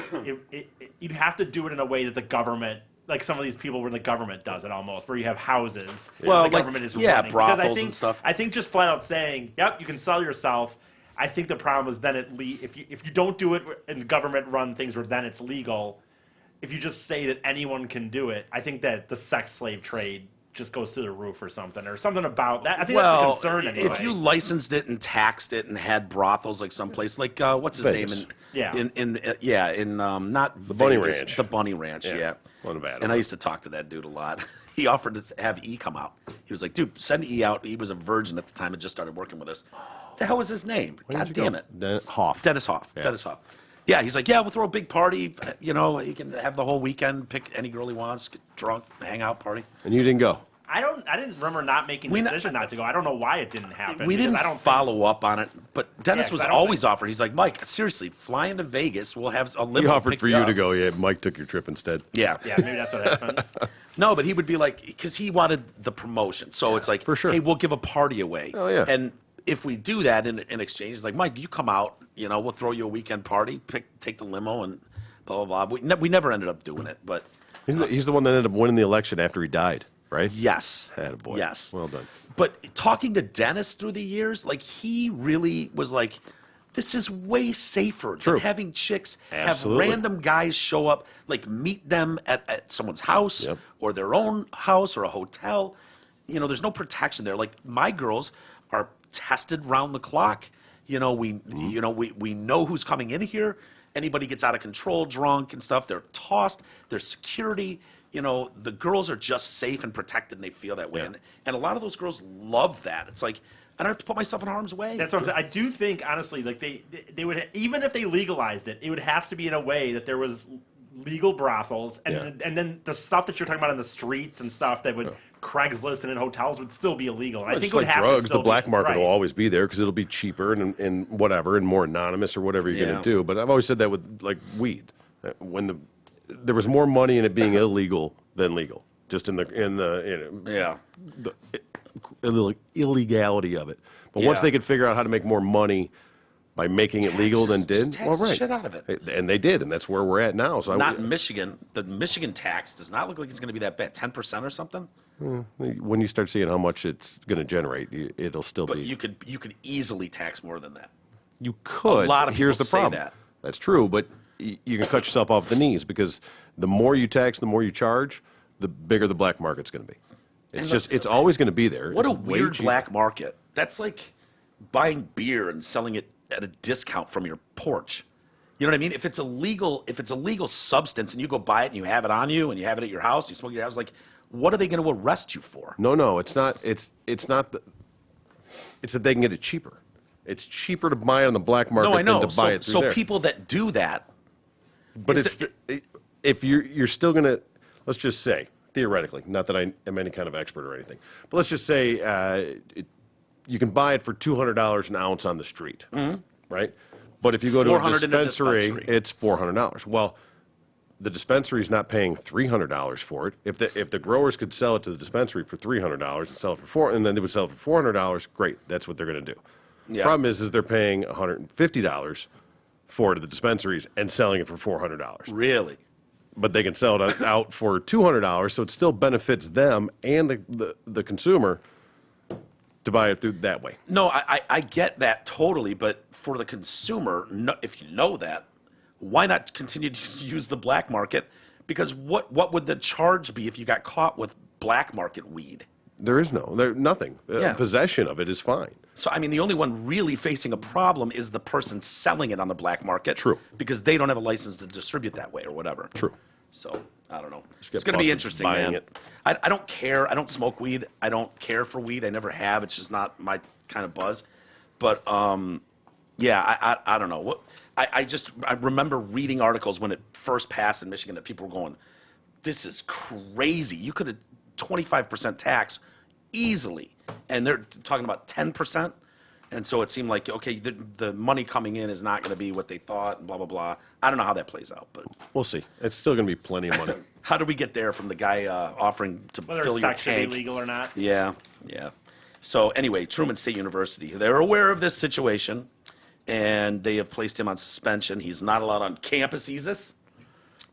you'd have to do it in a way that the government, like some of these people where the government does it almost, where you have houses. Well, the like, government is yeah, running. Because brothels and stuff. I think just flat out saying, "Yep, you can sell yourself." I think the problem is then if you don't do it in government run things where then it's legal. If you just say that anyone can do it, I think that the sex slave trade just goes through the roof or something about that. I think well, that's a concern anyway. if you licensed it and taxed it and had brothels like someplace like what's his Vegas. name Yeah. in not the Bunny Ranch. the Bunny Ranch, Yeah. yeah. Well, Nevada. And I used to talk to that dude a lot. He offered to have E come out. He was like, dude, send E out. He was a virgin at the time and just started working with us. The hell was his name? Where God did you damn go? it. Hoff. Dennis Hoff. Yeah. Dennis Hoff. Yeah, he's like, yeah, we'll throw a big party. You know, he can have the whole weekend, pick any girl he wants, get drunk, hang out, party. And you didn't go. I didn't remember not making the decision not to go. I don't know why it didn't happen. We because didn't I don't follow up on it, but Dennis Yeah, 'cause was I don't always offering. He's like, Mike, seriously, fly into Vegas. We'll have a limo. He offered pick for you to up." go. Yeah, Mike took your trip instead. Yeah. Yeah, maybe that's what happened. No, but he would be like, because he wanted the promotion. So it's like, for sure. hey, we'll give a party away. Oh, yeah. And if we do that in exchange, he's like, Mike, you come out, you know, we'll throw you a weekend party, take the limo and blah, blah, blah. We never ended up doing it, but He's the one that ended up winning the election after he died, right? yes. Attaboy. Yes. Well done. But talking to Dennis through the years, like he really was like, this is way safer True. than having chicks Absolutely. have random guys show up, like meet them at someone's house Yep. or their own house or a hotel. You know, there's no protection there. Like my girls are tested round the clock. You know, we know who's coming in here. Anybody gets out of control, drunk and stuff, they're tossed. There's security. You know, the girls are just safe and protected, and they feel that way. Yeah. And a lot of those girls love that. It's like, I don't have to put myself in harm's way. That's what I'm saying. I do think, honestly, like they would, even if they legalized it, it would have to be in a way that there was legal brothels, and then the stuff that you're talking about in the streets and stuff that would Craigslist and in hotels would still be illegal. And I think It's it would like have to drugs. still The black be, market right. will always be there because it'll be cheaper and whatever and more anonymous or whatever you're Yeah. going to do. But I've always said that with like weed, when there was more money in it being illegal than legal, just in the yeah. illegality of it. But once Yeah. they could figure out how to make more money by making it legal than Taxes. did, Just tax the shit out of it. And they did, and that's where we're at now. So Not in Michigan. The Michigan tax does not look like it's going to be that bad. 10% or something. when you start seeing how much it's going to generate, it'll still But be. you could easily tax more than that. You could. A lot of Here's people the say problem. that. That's true, but you can cut yourself off the knees because the more you tax, the more you charge, the bigger the black market's going to be. It's always going to be there. What It's a way weird cheaper. black market. That's like buying beer and selling it at a discount from your porch. You know what I mean? If it's a legal substance and you go buy it and you have it on you and you have it at your house, you smoke it at your house, like, what are they going to arrest you for? No, it's not. It's not. It's that they can get it cheaper. It's cheaper to buy it on the black market No, I know. than to buy it through So there. people that do that, But is it's if you're still gonna, let's just say theoretically, not that I am any kind of expert or anything, but let's just say you can buy it for $200 an ounce on the street, right? But if you go to a $400 in a dispensary, dispensary. it's $400. Well, the dispensary is not paying $300 for it. If the growers could sell it to the dispensary for $300 and sell it for and then they would sell it for $400, great. That's what they're going to do. Yeah. Problem is they're paying $150 for it at the dispensaries and selling it for $400. Really? But they can sell it out for $200, so it still benefits them and the consumer to buy it through that way. No, I get that totally, but for the consumer, no, if you know that, why not continue to use the black market? Because what would the charge be if you got caught with black market weed? There is nothing. Yeah. Possession of it is fine. So, I mean, the only one really facing a problem is the person selling it on the black market. True. Because they don't have a license to distribute that way or whatever. True. So, I don't know. get It's going to be busted interesting, buying man. it. I don't care. I don't smoke weed. I don't care for weed. I never have. It's just not my kind of buzz. But, yeah, I don't know. What I remember reading articles when it first passed in Michigan that people were going, this is crazy. You could have 25% tax easily. And they're talking about 10%. And so it seemed like, okay, the money coming in is not going to be what they thought, and blah, blah, blah. I don't know how that plays out, but We'll see. It's still going to be plenty of money. how did we get there from the guy offering to Whether fill your sex should be tank? legal or not. Yeah, yeah. So anyway, Truman State University, they're aware of this situation, and they have placed him on suspension. He's not allowed on campus, ESIS.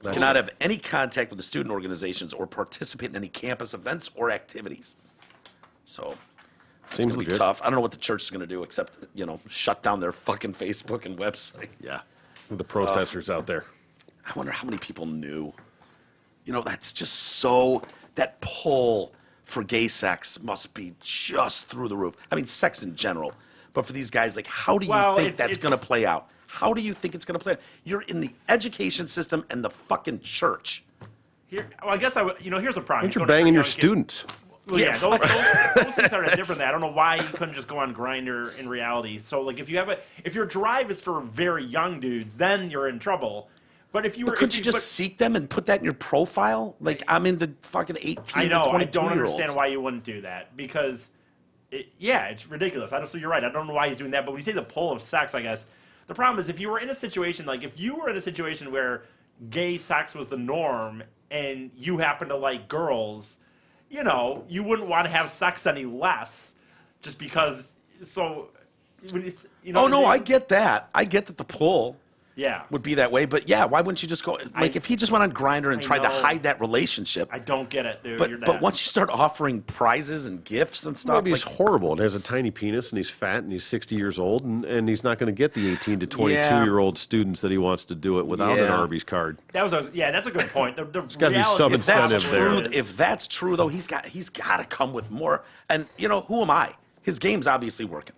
Cannot have any contact with the student organizations or participate in any campus events or activities. So it's Seems going to be legit. tough. I don't know what the church is going to do except, shut down their fucking Facebook and website. Yeah. The protesters out there. I wonder how many people knew. That's just so, that pull for gay sex must be just through the roof. I mean, sex in general. But for these guys, like, how do you think that's going to play out? How do you think it's going to play out? You're in the education system and the fucking church. Well, I guess here's a problem. You're banging your students. Well, Yeah, yeah, those things are different. I don't know why you couldn't just go on Grindr in reality. So, like, if your drive is for very young dudes, then you're in trouble. But if you were, But couldn't you just seek them and put that in your profile? Like, I'm into fucking 18 I know, to 22 I don't year olds. understand why you wouldn't do that because, it's ridiculous. So you're right. I don't know why he's doing that. But when you say the pull of sex, I guess the problem is if you were in a situation where gay sex was the norm and you happen to like girls, you wouldn't want to have sex any less just because. So, Oh, no, I get that. I get that the pull Yeah. would be that way. But yeah, why wouldn't you just go? Like, if he just went on Grindr and tried to know. hide that relationship. I don't get it, dude. You're But once you start offering prizes and gifts and stuff, Maybe like, he's horrible and has a tiny penis and he's fat and he's 60 years old and he's not going to get the 18 to 22-year-old students that he wants to do it without an Yeah. Arby's card. that's a good point. The gotta be reality some of if that's incentive true, there. if that's true though, he's got to come with more. And who am I? His game's obviously working.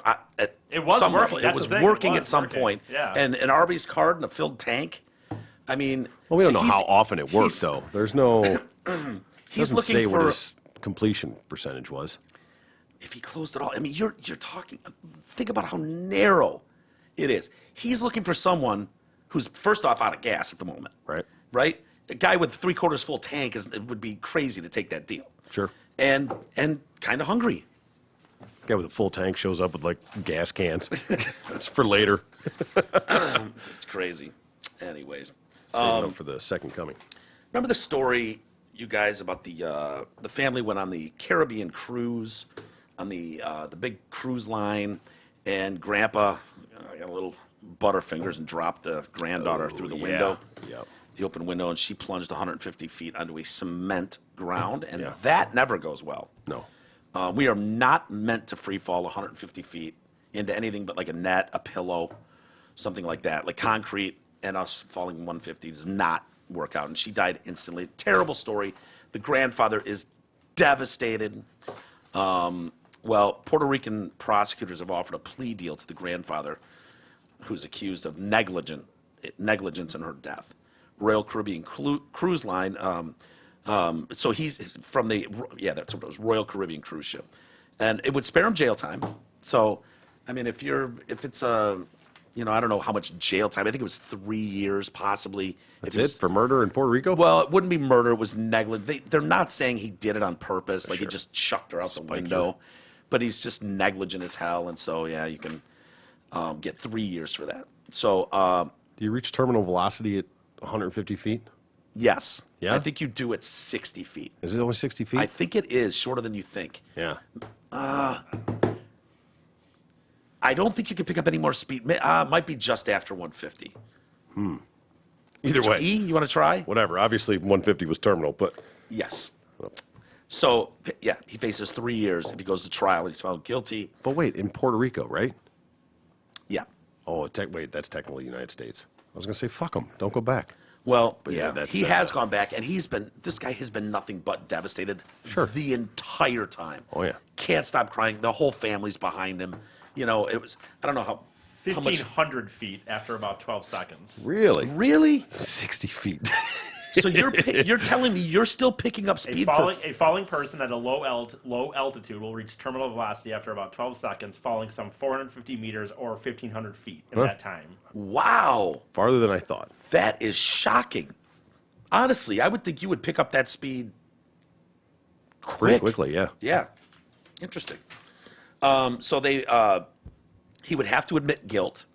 At It was some working. level. It That's was the thing. working It at was some working. point. Yeah. And an Arby's card and a filled tank. I mean, Well, we don't so know he's- how often it worked, he's- though. There's no. He's doesn't looking say for what his completion percentage was. if he closed it all. I mean, you're talking. Think about how narrow it is. He's looking for someone who's first off out of gas at the moment. Right. Right. A guy with 3/4 full tank it would be crazy to take that deal. Sure. And kind of hungry. Guy with a full tank shows up with like gas cans. It's for later. It's crazy. Anyways, Saving up for the second coming. remember the story, you guys, about the family went on the Caribbean cruise, on the big cruise line, and Grandpa got a little butterfingers and dropped the granddaughter through the window, Yep. the open window, and she plunged 150 feet onto a cement ground, and Yeah. that never goes well. No. We are not meant to free fall 150 feet into anything but like a net, a pillow, something like that. Like concrete and us falling 150 does not work out. And she died instantly. Terrible story. The grandfather is devastated. Well, Puerto Rican prosecutors have offered a plea deal to the grandfather, who's accused of negligence in her death. Royal Caribbean Cruise Line. So he's from that's what it was, Royal Caribbean cruise ship, and it would spare him jail time. So, I mean, if it's a I don't know how much jail time. I think it was 3 years, possibly. That's If it for murder in Puerto Rico? Well, it wouldn't be murder. It was negligent. They're not saying he did it on purpose, like he Sure. just chucked her out the Spike window. But he's just negligent as hell, and so yeah, you can get 3 years for that. So Do you reach terminal velocity at 150 feet? yes, Yeah? I think you do at 60 feet. Is it only 60 feet? I think it is shorter than you think. yeah. I don't think you can pick up any more speed. Might be just after 150. Either way, E, you want to try? whatever. Obviously, 150 was terminal, but Yes. So yeah, he faces 3 years if he goes to trial and he's found guilty. wait, in Puerto Rico, right? Yeah. Oh, wait, that's technically United States. I was gonna say, fuck them, don't go back. Well, yeah, yeah, that's- he that's has a- gone back, and this guy has been nothing but devastated Sure. the entire time. Oh, yeah. Can't stop crying. The whole family's behind him. It was, I don't know how much. 1,500 feet after about 12 seconds. Really? Really? 60 feet. So you're telling me you're still picking up A speed falling person at a low altitude will reach terminal velocity after about 12 seconds, falling some 450 meters or 1,500 feet in that time. Wow. Farther than I thought. That is shocking. Honestly, I would think you would pick up that speed Pretty quickly, yeah. Yeah. Interesting. So he would have to admit guilt,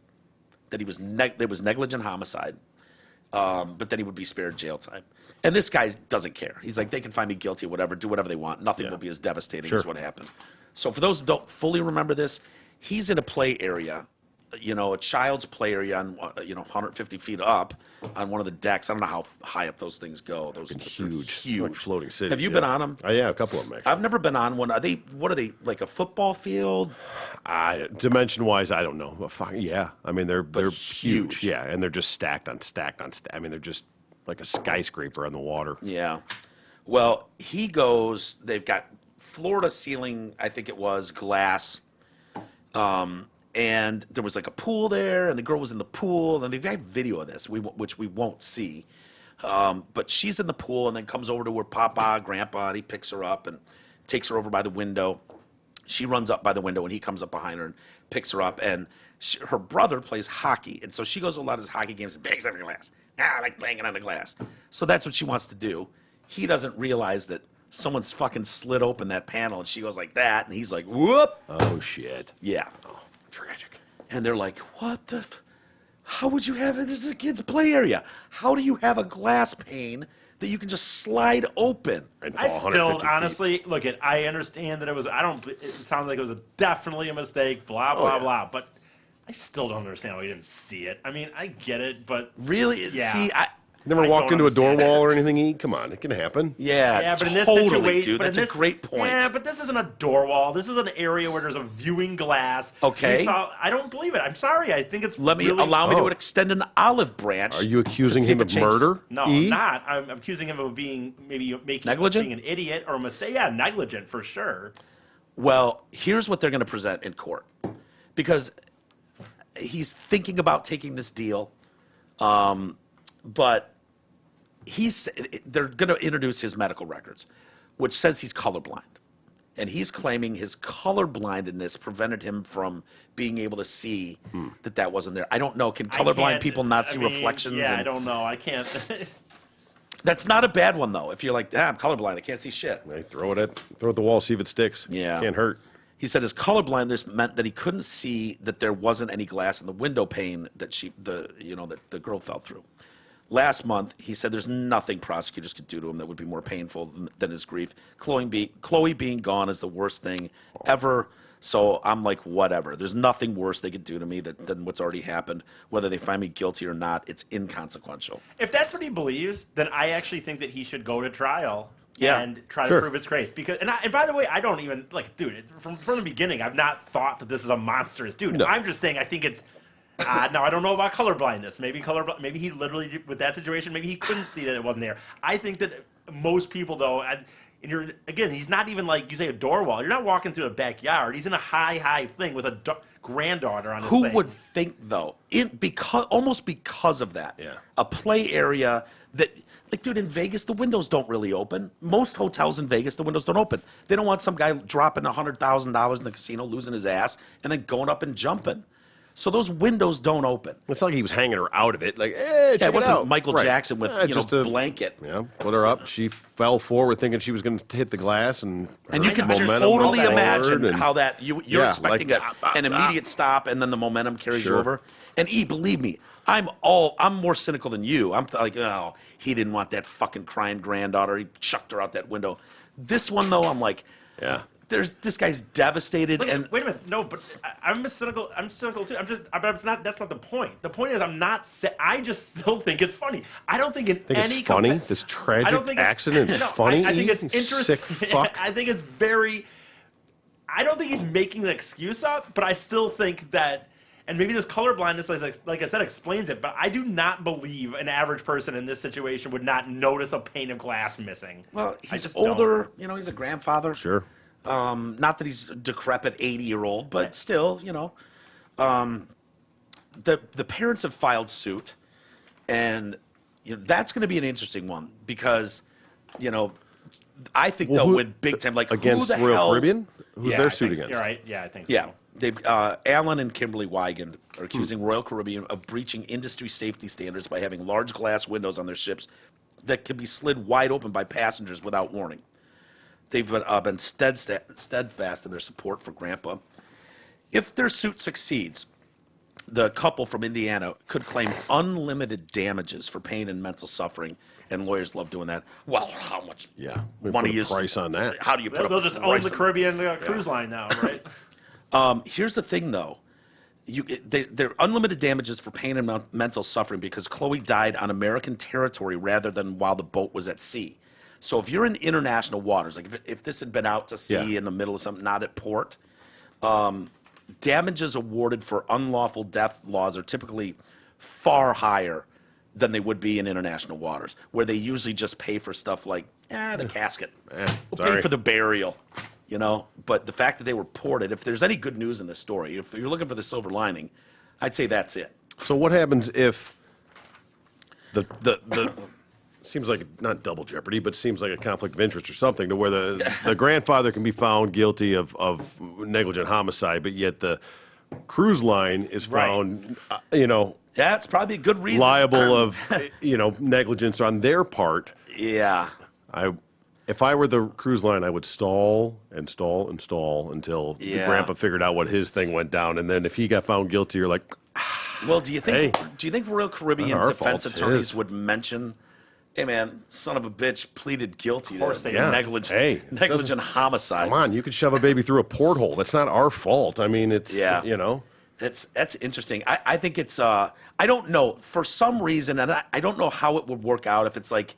that there was negligent homicide, but then he would be spared jail time. And this guy doesn't care. He's like, they can find me guilty or whatever, do whatever they want. Nothing Yeah. will be as devastating Sure. as what happened. So for those who don't fully remember this, he's in a play area, a child's play area on, 150 feet up on one of the decks. I don't know how high up those things go. Those are Huge. huge. Like floating cities. Have you yeah. been on them? Yeah, a couple of them, actually. I've never been on one. What are they, like a football field? Dimension-wise, I don't know. But yeah. I mean, they're huge. huge. Yeah, and they're just stacked on stacked on stacked. I mean, they're just like a skyscraper on the water. Yeah. Well, they've got floor to ceiling, I think it was, glass. And there was like a pool there, and the girl was in the pool, and they've got video of this, which we won't see. But she's in the pool and then comes over to her grandpa, and he picks her up and takes her over by the window. She runs up by the window, and he comes up behind her and picks her up. And her brother plays hockey, and so she goes to a lot of his hockey games and bangs on the glass. I like banging on the glass. So that's what she wants to do. He doesn't realize that someone's fucking slid open that panel, and she goes like that, and he's like, whoop. Oh, shit. Yeah. Oh, tragic. And they're like, what the how would you have it? This is a kid's play area. How do you have a glass pane that you can just slide open? And I fall still, 150 feet. honestly, I understand that it sounds like it was definitely a mistake, blah, blah, yeah. blah, but I still don't understand why you didn't see it. I mean, I get it, but Really? Yeah. See, Never I walked don't into a door understand. wall or anything, E? Come on, it can happen. yeah, but in this totally, situation, dude. but in That's a this- great point. Yeah, but this isn't a door wall. This is an area where there's a viewing glass. Okay. I don't believe it. I'm sorry. I think it's Allow me Oh. to extend an olive branch. Are you to accusing see him if it of changes. murder? No, E? I'm not. I'm accusing him of being Negligent? being an idiot or a mistake. Yeah, negligent for sure. Well, here's what they're going to present in court, because he's thinking about taking this deal, but they're going to introduce his medical records, which says he's colorblind, and he's claiming his colorblindness prevented him from being able to see that wasn't there. I don't know. Can I colorblind can't- people not I see mean, reflections? Yeah, I and- don't know. I can't. That's not a bad one though. If you're like, I'm colorblind, I can't see shit. Hey, throw it at the wall, see if it sticks. Yeah. Can't hurt. He said his colorblindness meant that he couldn't see that there wasn't any glass in the window pane that the girl fell through. Last month, he said there's nothing prosecutors could do to him that would be more painful than his grief. Chloe being gone is the worst thing ever. So I'm like, whatever. There's nothing worse they could do to me than what's already happened. Whether they find me guilty or not, it's inconsequential. If that's what he believes, then I actually think that he should go to trial Yeah. and try Sure. to prove his case. And by the way, I don't even dude. From the beginning, I've not thought that this is a monstrous dude. No. I'm just saying I think it's. Now I don't know about colorblindness. Maybe he literally with that situation, maybe he couldn't see that it wasn't there. I think that most people though. He's not even like you say a door wall. You're not walking through a backyard. He's in a high thing with a granddaughter on his Who thing. would think though? Almost because of that. Yeah. A play area that, like, dude, in Vegas the windows don't really open. Most hotels in Vegas the windows don't open. They don't want some guy dropping $100,000 in the casino, losing his ass, and then going up and jumping. So those windows don't open. It's like he was hanging her out of it. Like, Yeah, check it wasn't out. Michael Right. Jackson with just a blanket. Yeah, put her up. She fell forward thinking she was going to hit the glass, and And you her can momentum totally went imagine forward, and- how that you're Yeah, expecting like an immediate stop, and then the momentum carries you Sure. over. And believe me, I'm more cynical than you. I'm like, oh, he didn't want that fucking crying granddaughter. He chucked her out that window. This one though, I'm like, Yeah. this guy's devastated, Look, and wait a minute. No, but I'm cynical. I'm cynical too. But it's not. That's not the point. The point is, I'm not. I just still think it's funny. I don't think in Think any. it's funny? compa- This I tragic don't think it's- accident's no, funny? I think it's you interesting. Sick fuck. I think it's very. I don't think he's making an excuse up, but I still think that. And maybe this colorblindness, like I said, explains it. But I do not believe an average person in this situation would not notice a pane of glass missing. well, I he's just don't. older. You know, he's a grandfather. Sure. Not that he's a decrepit 80-year-old, but still, you know. The parents have filed suit, and you know, that's going to be an interesting one because, you know, I think Well, they'll who- win big time. Like who Against the Royal hell? Caribbean? Who's Yeah, their I suit think- against? You're right. Yeah, I think so. Yeah, they've Alan and Kimberly Weigand are accusing Royal Caribbean of breaching industry safety standards by having large glass windows on their ships that can be slid wide open by passengers without warning. They've been steadfast in their support for Grandpa. If their suit succeeds, the couple from Indiana could claim unlimited damages for pain and mental suffering, and lawyers love doing that. Well, how much Yeah. We money put a is price on that. How do you put They'll a just own price the on- Caribbean cruise line now, right? Here's the thing, though. They're unlimited damages for pain and mental suffering because Chloe died on American territory rather than while the boat was at sea. So if you're in international waters, like if this had been out to sea Yeah. in the middle of something, not at port, damages awarded for unlawful death laws are typically far higher than they would be in international waters, where they usually just pay for stuff like the casket. We'll pay sorry. for the burial. You know, but the fact that they were ported, if there's any good news in this story, if you're looking for the silver lining, I'd say that's it. So what happens if the seems like not double jeopardy, but seems like a conflict of interest or something to where the grandfather can be found guilty of negligent homicide, but yet the cruise line is Right. found, you know, Yeah, it's probably a good reason. liable of, you know, negligence on their part. Yeah. If I were the cruise line, I would stall and stall and stall until the Yeah. grandpa figured out what his thing went down, and then if he got found guilty, you're like, Well, do you think Hey. Royal Caribbean Not our defense fault, it's attorneys his. would mention, "Hey, man, son of a bitch pleaded guilty course to they Yeah. negligent, Hey, it negligent homicide." come on, you could shove a baby through a porthole. That's not our fault. I mean, it's, Yeah. you know. That's interesting. I think it's I don't know, for some reason, and I don't know how it would work out if it's like,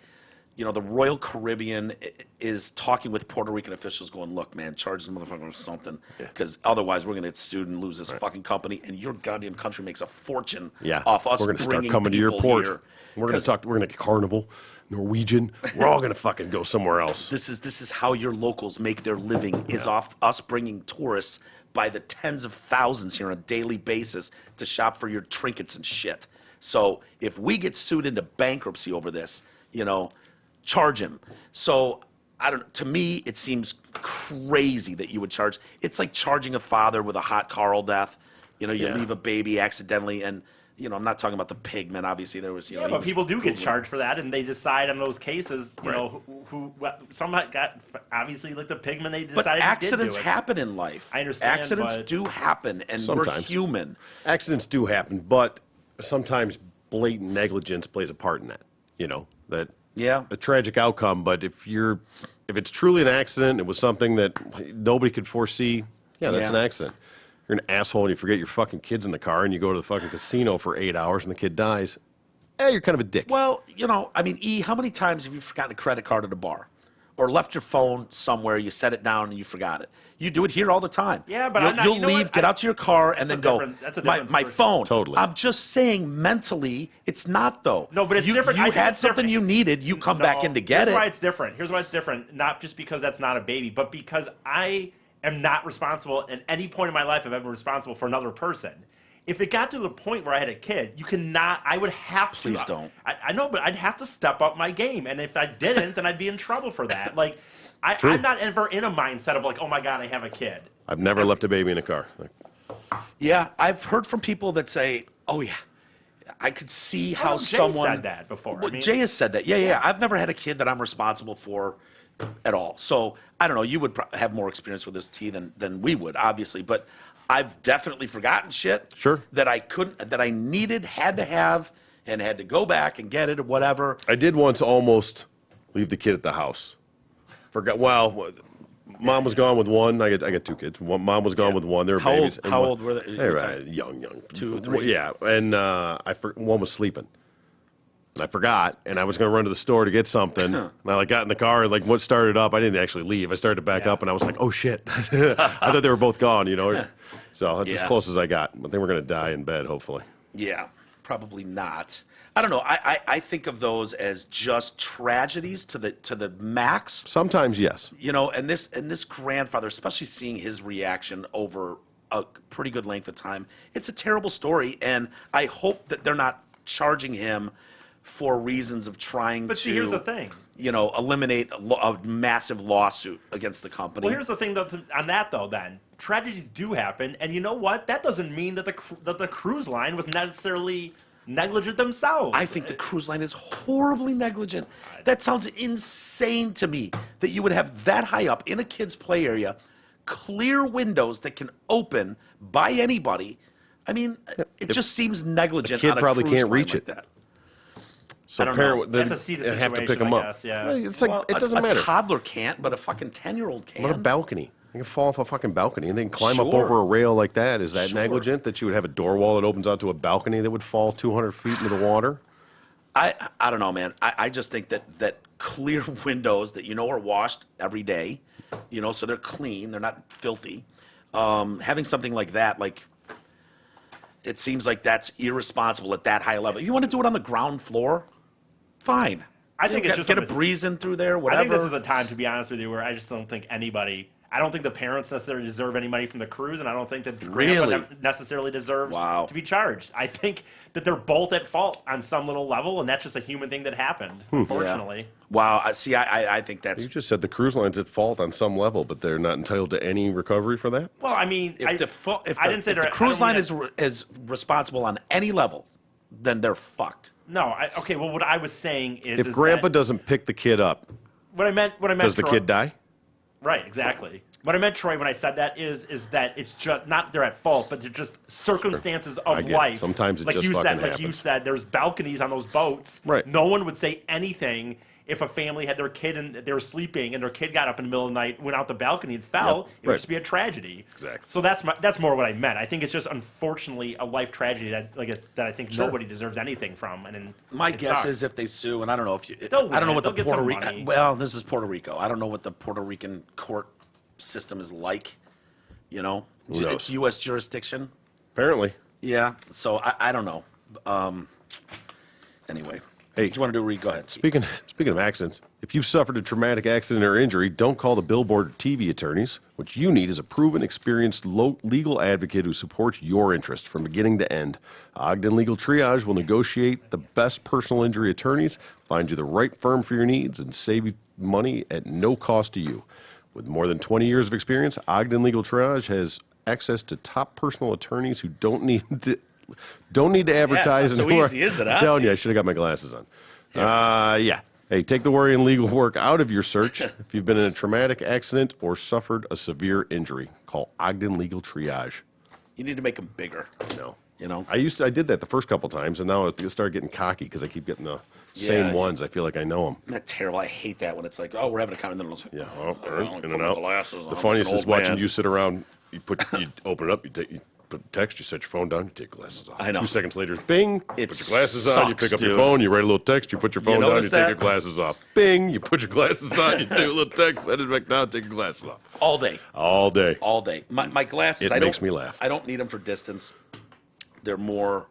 you know, the Royal Caribbean is talking with Puerto Rican officials going, "Look, man, charge this motherfucker with something, because otherwise we're going to get sued and lose this fucking company, and your goddamn country makes a fortune Yeah, off us we're gonna start bringing coming to your people port. here." We're gonna 'Cause talk. We're gonna get Carnival, Norwegian. We're all gonna fucking go somewhere else. This is how your locals make their living, is off us bringing tourists by the tens of thousands here on a daily basis to shop for your trinkets and shit. So if we get sued into bankruptcy over this, you know, charge him. So I don't. To me, it seems crazy that you would charge. It's like charging a father with a hot Carl death. You know, you Yeah. leave a baby accidentally, and you know, I'm not talking about the pigman. Obviously, there was, you know, Yeah, he but was people do get Googling. charged for that, and they decide in those cases, you Right. know, some got obviously like the pigman. They decided But they accidents did do it. happen in life. I understand, Accidents but- do happen, and we're Sometimes. human. Accidents do happen, but sometimes blatant negligence plays a part in that. You know that. Yeah. A tragic outcome, but if it's truly an accident, it was something that nobody could foresee. Yeah, that's Yeah. an accident. You're an asshole and you forget your fucking kids in the car and you go to the fucking casino for 8 hours and the kid dies. You're kind of a dick. Well, you know, I mean, how many times have you forgotten a credit card at a bar? Or left your phone somewhere, you set it down and you forgot it. You do it here all the time. Yeah, but you'll, I'm not- you'll you know leave, what? get out to your car, and then a go, different- that's a my different story. phone. Totally. I'm just saying mentally, it's not, though. No, but it's you, different. You I think had it's something different. you needed, you come back No, in to get Here's why it. it's different. Here's why it's different. Not just because that's not a baby, but because I am not responsible at any point in my life. I've ever been responsible for another person. If it got to the point where I had a kid, you cannot. I would have to. Please don't. I know, but I'd have to step up my game, and if I didn't, then I'd be in trouble for that. Like, True. I'm not ever in a mindset of like, oh my god, I have a kid. I've never left a baby in a car. Like, Yeah, I've heard from people that say, "Oh yeah, I could see how know Jay someone said that before. I Well, mean- Jay has said that. Yeah. I've never had a kid that I'm responsible for at all. So I don't know. You would have more experience with this T than we would, obviously. But I've definitely forgotten shit. Sure. That I couldn't, that I needed, had to have, and had to go back and get it or whatever. I did once almost leave the kid at the house. Forgot. Well, mom was gone with one. I got two kids. Mom was gone with one. They were How old- babies. and how one- old were they? They were What time? young. 2, 3? Yeah, and one was sleeping. I forgot, and I was going to run to the store to get something. And I got in the car, and what started up. I didn't actually leave. I started to back up, and I was like, "Oh shit!" I thought they were both gone. So that's as Yeah. close as I got. But they were going to die in bed, hopefully. Yeah, probably not. I don't know. I think of those as just tragedies to the max. Sometimes, yes. And this grandfather, especially seeing his reaction over a pretty good length of time, it's a terrible story, and I hope that they're not charging him for reasons of trying But to. see, here's the thing. Eliminate a massive lawsuit against the company. Well, here's the thing, though, on that, though, then. Tragedies do happen, and you know what? That doesn't mean that the cruise line was necessarily negligent themselves. I think the cruise line is horribly negligent. That sounds insane to me that you would have that high up in a kid's play area, clear windows that can open by anybody. I mean, it just seems negligent. kid on a probably cruise can't line reach like it. that. So I don't parent, know. You have to see the they have to pick situation, them I up. guess, yeah. Well, it's like Well, it doesn't a matter. toddler can't, but a fucking 10-year-old can. What a balcony. They can fall off a fucking balcony and then climb up Sure. over a rail like that. Is that Sure. negligent that you would have a door wall that opens onto a balcony that would fall 200 feet into the water? I don't know, man. I just think that clear windows that are washed every day, so they're clean, they're not filthy. Having something like that, it seems like that's irresponsible at that high level. If you want to do it on the ground floor, fine. I think it's just get a a mis- breeze in through there, I whatever. think this is a time, to be honest with you, where I just don't think anybody. I don't think the parents necessarily deserve any money from the cruise, and I don't think that Really? grandpa necessarily deserves Wow. to be charged. I think that they're both at fault on some little level, and that's just a human thing that happened, unfortunately. Yeah. Wow. See, I think that's You just said the cruise line's at fault on some level, but they're not entitled to any recovery for that? Well, I mean, if I didn't say if the they're- cruise I line don't mean is responsible on any level, then they're fucked. No, okay. Well, what I was saying is If Grandpa that, doesn't pick the kid up, what I meant, does the Troy- kid die? Right, exactly. What I meant, Troy, when I said that is that it's just not they're at fault, but they're just circumstances I of get it. life. Sometimes it like just you said, fucking like you happens. said, there's balconies on those boats. Right. No one would say anything if a family had their kid and they were sleeping and their kid got up in the middle of the night, went out the balcony and fell. Yep, It would right. just be a tragedy. Exactly. So that's more what I meant. I think it's just unfortunately a life tragedy that that I think Sure. nobody deserves anything from. And My it guess sucks. is if they sue, and I don't know if you, They'll I don't know win. what the They'll get Puerto some Rico. money. Well, this is Puerto Rico. I don't know what the Puerto Rican court system is like. Who knows? It's U.S. jurisdiction. Apparently. Yeah, so I don't know. Anyway, Hey. what do you want to do, Reed? Go ahead. Speaking of accidents, if you've suffered a traumatic accident or injury, don't call the Billboard TV attorneys. What you need is a proven, experienced legal advocate who supports your interest from beginning to end. Ogden Legal Triage will negotiate the best personal injury attorneys, find you the right firm for your needs, and save you money at no cost to you. With more than 20 years of experience, Ogden Legal Triage has access to top personal attorneys who don't need to advertise. it's not and so who are- easy, is it, I'm huh? telling you, I should have got my glasses on. Yeah. Hey, take the worry and legal work out of your search. If you've been in a traumatic accident or suffered a severe injury, call Ogden Legal Triage. You need to make them bigger. No. I did that the first couple times, and now I started getting cocky because I keep getting the same Yeah. ones. I feel like I know them. Isn't that terrible? I hate that when it's like, oh, we're having a count, and then it's like, Yeah, oh, in put and my out. glasses on, The I'm funniest an is old watching man. you sit around. You open it up. You put the text. You set your phone down. You take your glasses off. I know. 2 seconds later, bing. It put your glasses on. You pick sucks, up your dude. phone. You write a little text. You put your phone down. You notice take that? your glasses off. Bing. You put your glasses on. You do a little text. Set it back down. Take your glasses off. all day. All day. All day. My glasses. It I makes don't, me laugh. I don't need them for distance. They're more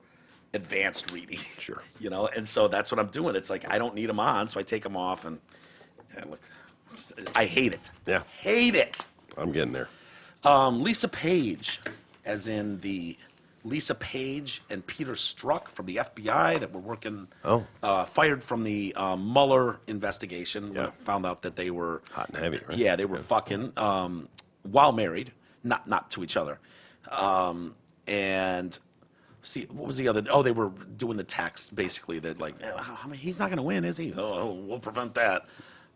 advanced reading. Sure. And so that's what I'm doing. It's like I don't need them on, so I take them off, and look, I hate it. Yeah. Hate it. I'm getting there. Lisa Page, as in the Lisa Page and Peter Strzok from the FBI that were working, fired from the Mueller investigation. Yeah. Found out that they were Hot and heavy, right? Yeah, they were fucking while married, not to each other. and see, what was the other? Oh, they were doing the text basically that like, he's not going to win, is he? Oh, we'll prevent that.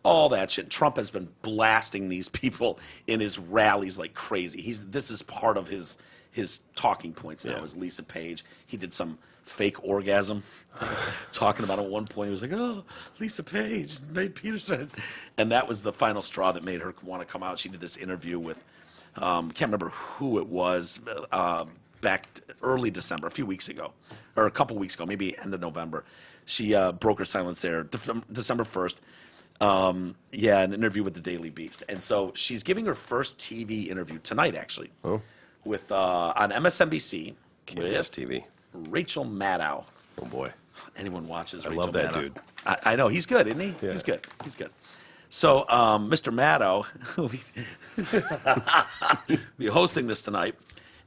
All that shit. Trump has been blasting these people in his rallies like crazy. This is part of his talking points now. Is Lisa Page? He did some fake orgasm, talking about at one point. He was like, "Oh, Lisa Page, Nate Peterson," and that was the final straw that made her want to come out. She did this interview with, can't remember who it was, back early December, a few weeks ago, or a couple weeks ago, maybe end of November. She broke her silence there, December 1st. An interview with the Daily Beast. And so she's giving her first TV interview tonight, actually, with on MSNBC KBS TV. Rachel Maddow. Oh boy, Anyone watches I Rachel love that Maddow? dude. I know, he's good, isn't he? Yeah. He's good. He's good. So Mr. Maddow will be hosting this tonight,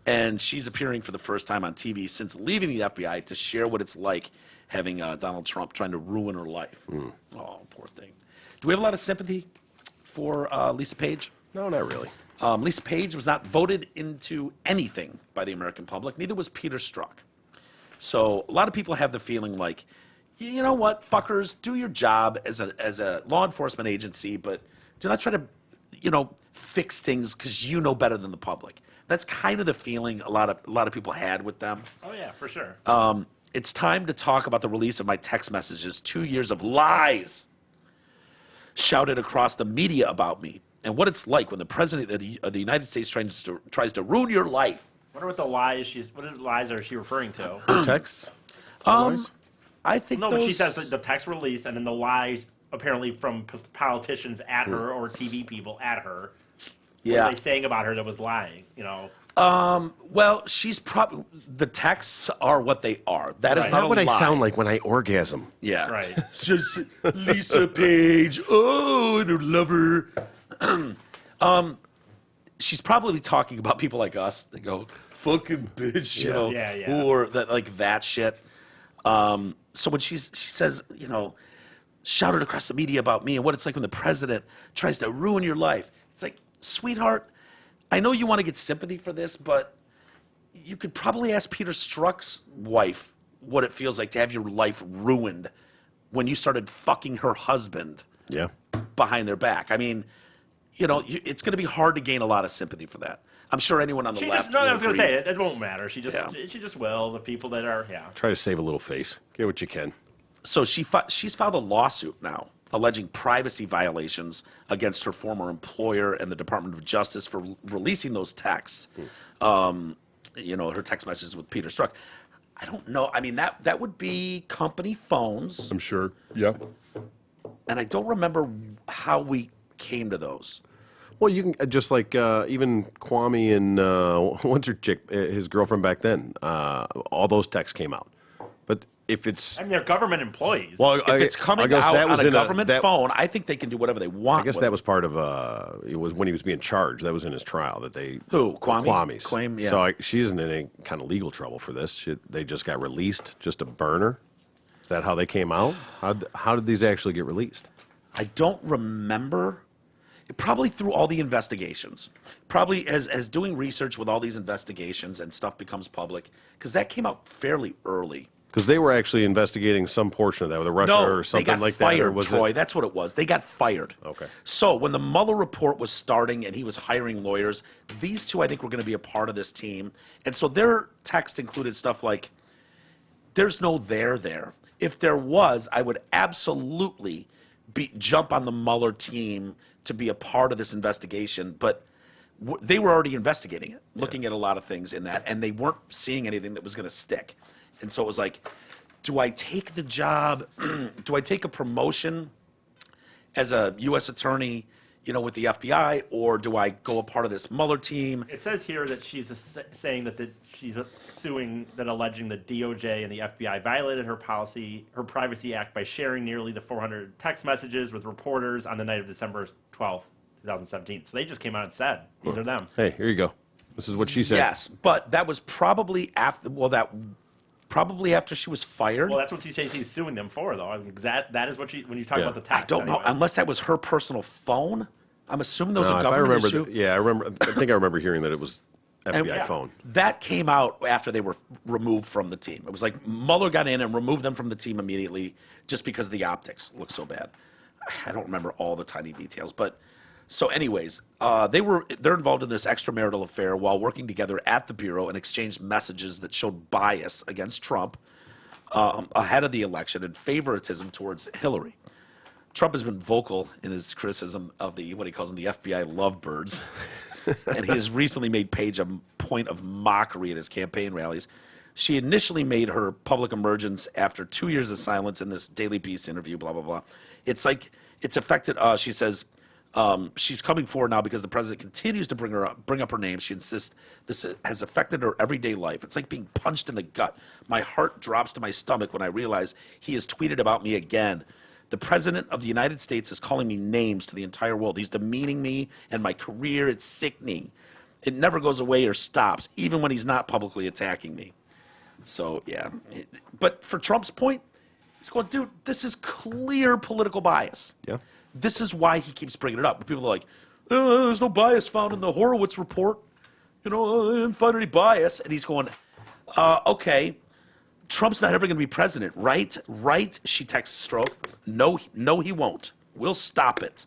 and she's appearing for the first time on TV since leaving the FBI to share what it's like having Donald Trump trying to ruin her life. Oh, poor thing. Do we have a lot of sympathy for Lisa Page? No, not really. Lisa Page was not voted into anything by the American public. Neither was Peter Strzok. So a lot of people have the feeling like, you know what, fuckers, do your job as a law enforcement agency, but do not try to, fix things because you know better than the public. That's kind of the feeling a lot of people had with them. Oh yeah, for sure. It's time to talk about the release of my text messages, 2 years of lies shouted across the media about me, and what it's like when the president of the United States tries to ruin your life. What lies are she referring to? Texts. I think No, those, but she says that the text release and then the lies apparently from politicians at her or TV people at her. What yeah. are they saying about her that was lying? Well, she's probably the texts are what they are. That is Right. not Not a what I lie. sound like when I orgasm. Yeah. Right. Just Lisa Page. Oh, I don't love her. She's probably talking about people like us that go fucking bitch, Yeah. or that like that shit. So when she says, shouted across the media about me and what it's like when the president tries to ruin your life, it's like, sweetheart, I know you want to get sympathy for this, but you could probably ask Peter Strzok's wife what it feels like to have your life ruined when you started fucking her husband Yeah. behind their back. I mean, it's going to be hard to gain a lot of sympathy for that. I'm sure anyone on the left. I will was going to agree. say it won't matter. She just will. The people that are Try to save a little face. Get what you can. So she's filed a lawsuit now alleging privacy violations against her former employer and the Department of Justice for releasing those texts. Her text messages with Peter Strzok. I don't know. I mean, that would be company phones, I'm sure. Yeah. and I don't remember how we came to those. Well, you can just like even Kwame and what's her chick, his girlfriend back then. All those texts came out. But if it's they're government employees. well, If it's coming out on a government phone, I think they can do whatever they want. I guess with that it. was part of it was when he was being charged. That was in his trial that they Who? Kwame? Kwame's. Claim, yeah. So she isn't in any kind of legal trouble for this. They just got released, just a burner. Is that how they came out? How did these actually get released? I don't remember. Probably through all the investigations. Probably as doing research with all these investigations and stuff becomes public, because that came out fairly early. Because they were actually investigating some portion of that, with Russia No, or something they got like fired, that. Or was Troy. it? That's what it was. They got fired. Okay. So when the Mueller report was starting and he was hiring lawyers, these two I think were going to be a part of this team. And so their text included stuff like, "There's no there. If there was, I would absolutely jump on the Mueller team to be a part of this investigation." But they were already investigating it, looking at a lot of things in that, and they weren't seeing anything that was going to stick. And so it was like, do I take the job? Do I take a promotion as a U.S. attorney, with the FBI, or do I go a part of this Mueller team? It says here that she's saying that she's suing that alleging the DOJ and the FBI violated her Privacy Act by sharing nearly the 400 text messages with reporters on the night of December 12th, 2017. So they just came out and said, these are them. Hey, here you go. This is what she said. Yes, but that was probably after. Well, probably after she was fired. Well, that's what she's suing them for, though. I mean, that is what when you talk Yeah. about the text. I don't know, anyway. unless that was her personal phone. I'm assuming that was No, a if I government remember, issue. yeah, I remember. I think I remember hearing that it was FBI phone. That came out after they were removed from the team. It was like Mueller got in and removed them from the team immediately just because the optics looked so bad. I don't remember all the tiny details, but so anyways, they're involved in this extramarital affair while working together at the Bureau and exchanged messages that showed bias against Trump ahead of the election and favoritism towards Hillary. Trump has been vocal in his criticism of what he calls them, the FBI lovebirds. And he has recently made Page a point of mockery at his campaign rallies. She initially made her public emergence after 2 years of silence in this Daily Beast interview, blah, blah, blah. It's like, it's affected, she says, she's coming forward now because the president continues to bring up her name. She insists this has affected her everyday life. It's like being punched in the gut. My heart drops to my stomach when I realize he has tweeted about me again. The president of the United States is calling me names to the entire world. He's demeaning me and my career. It's sickening. It never goes away or stops, even when he's not publicly attacking me. So, yeah. But for Trump's point, he's going, dude, this is clear political bias. Yeah. This is why he keeps bringing it up. People are like, there's no bias found in the Horowitz report. You know, I didn't find any bias. And he's going, okay, Trump's not ever going to be president, right? Right? She texts Stroke. No, he won't. We'll stop it.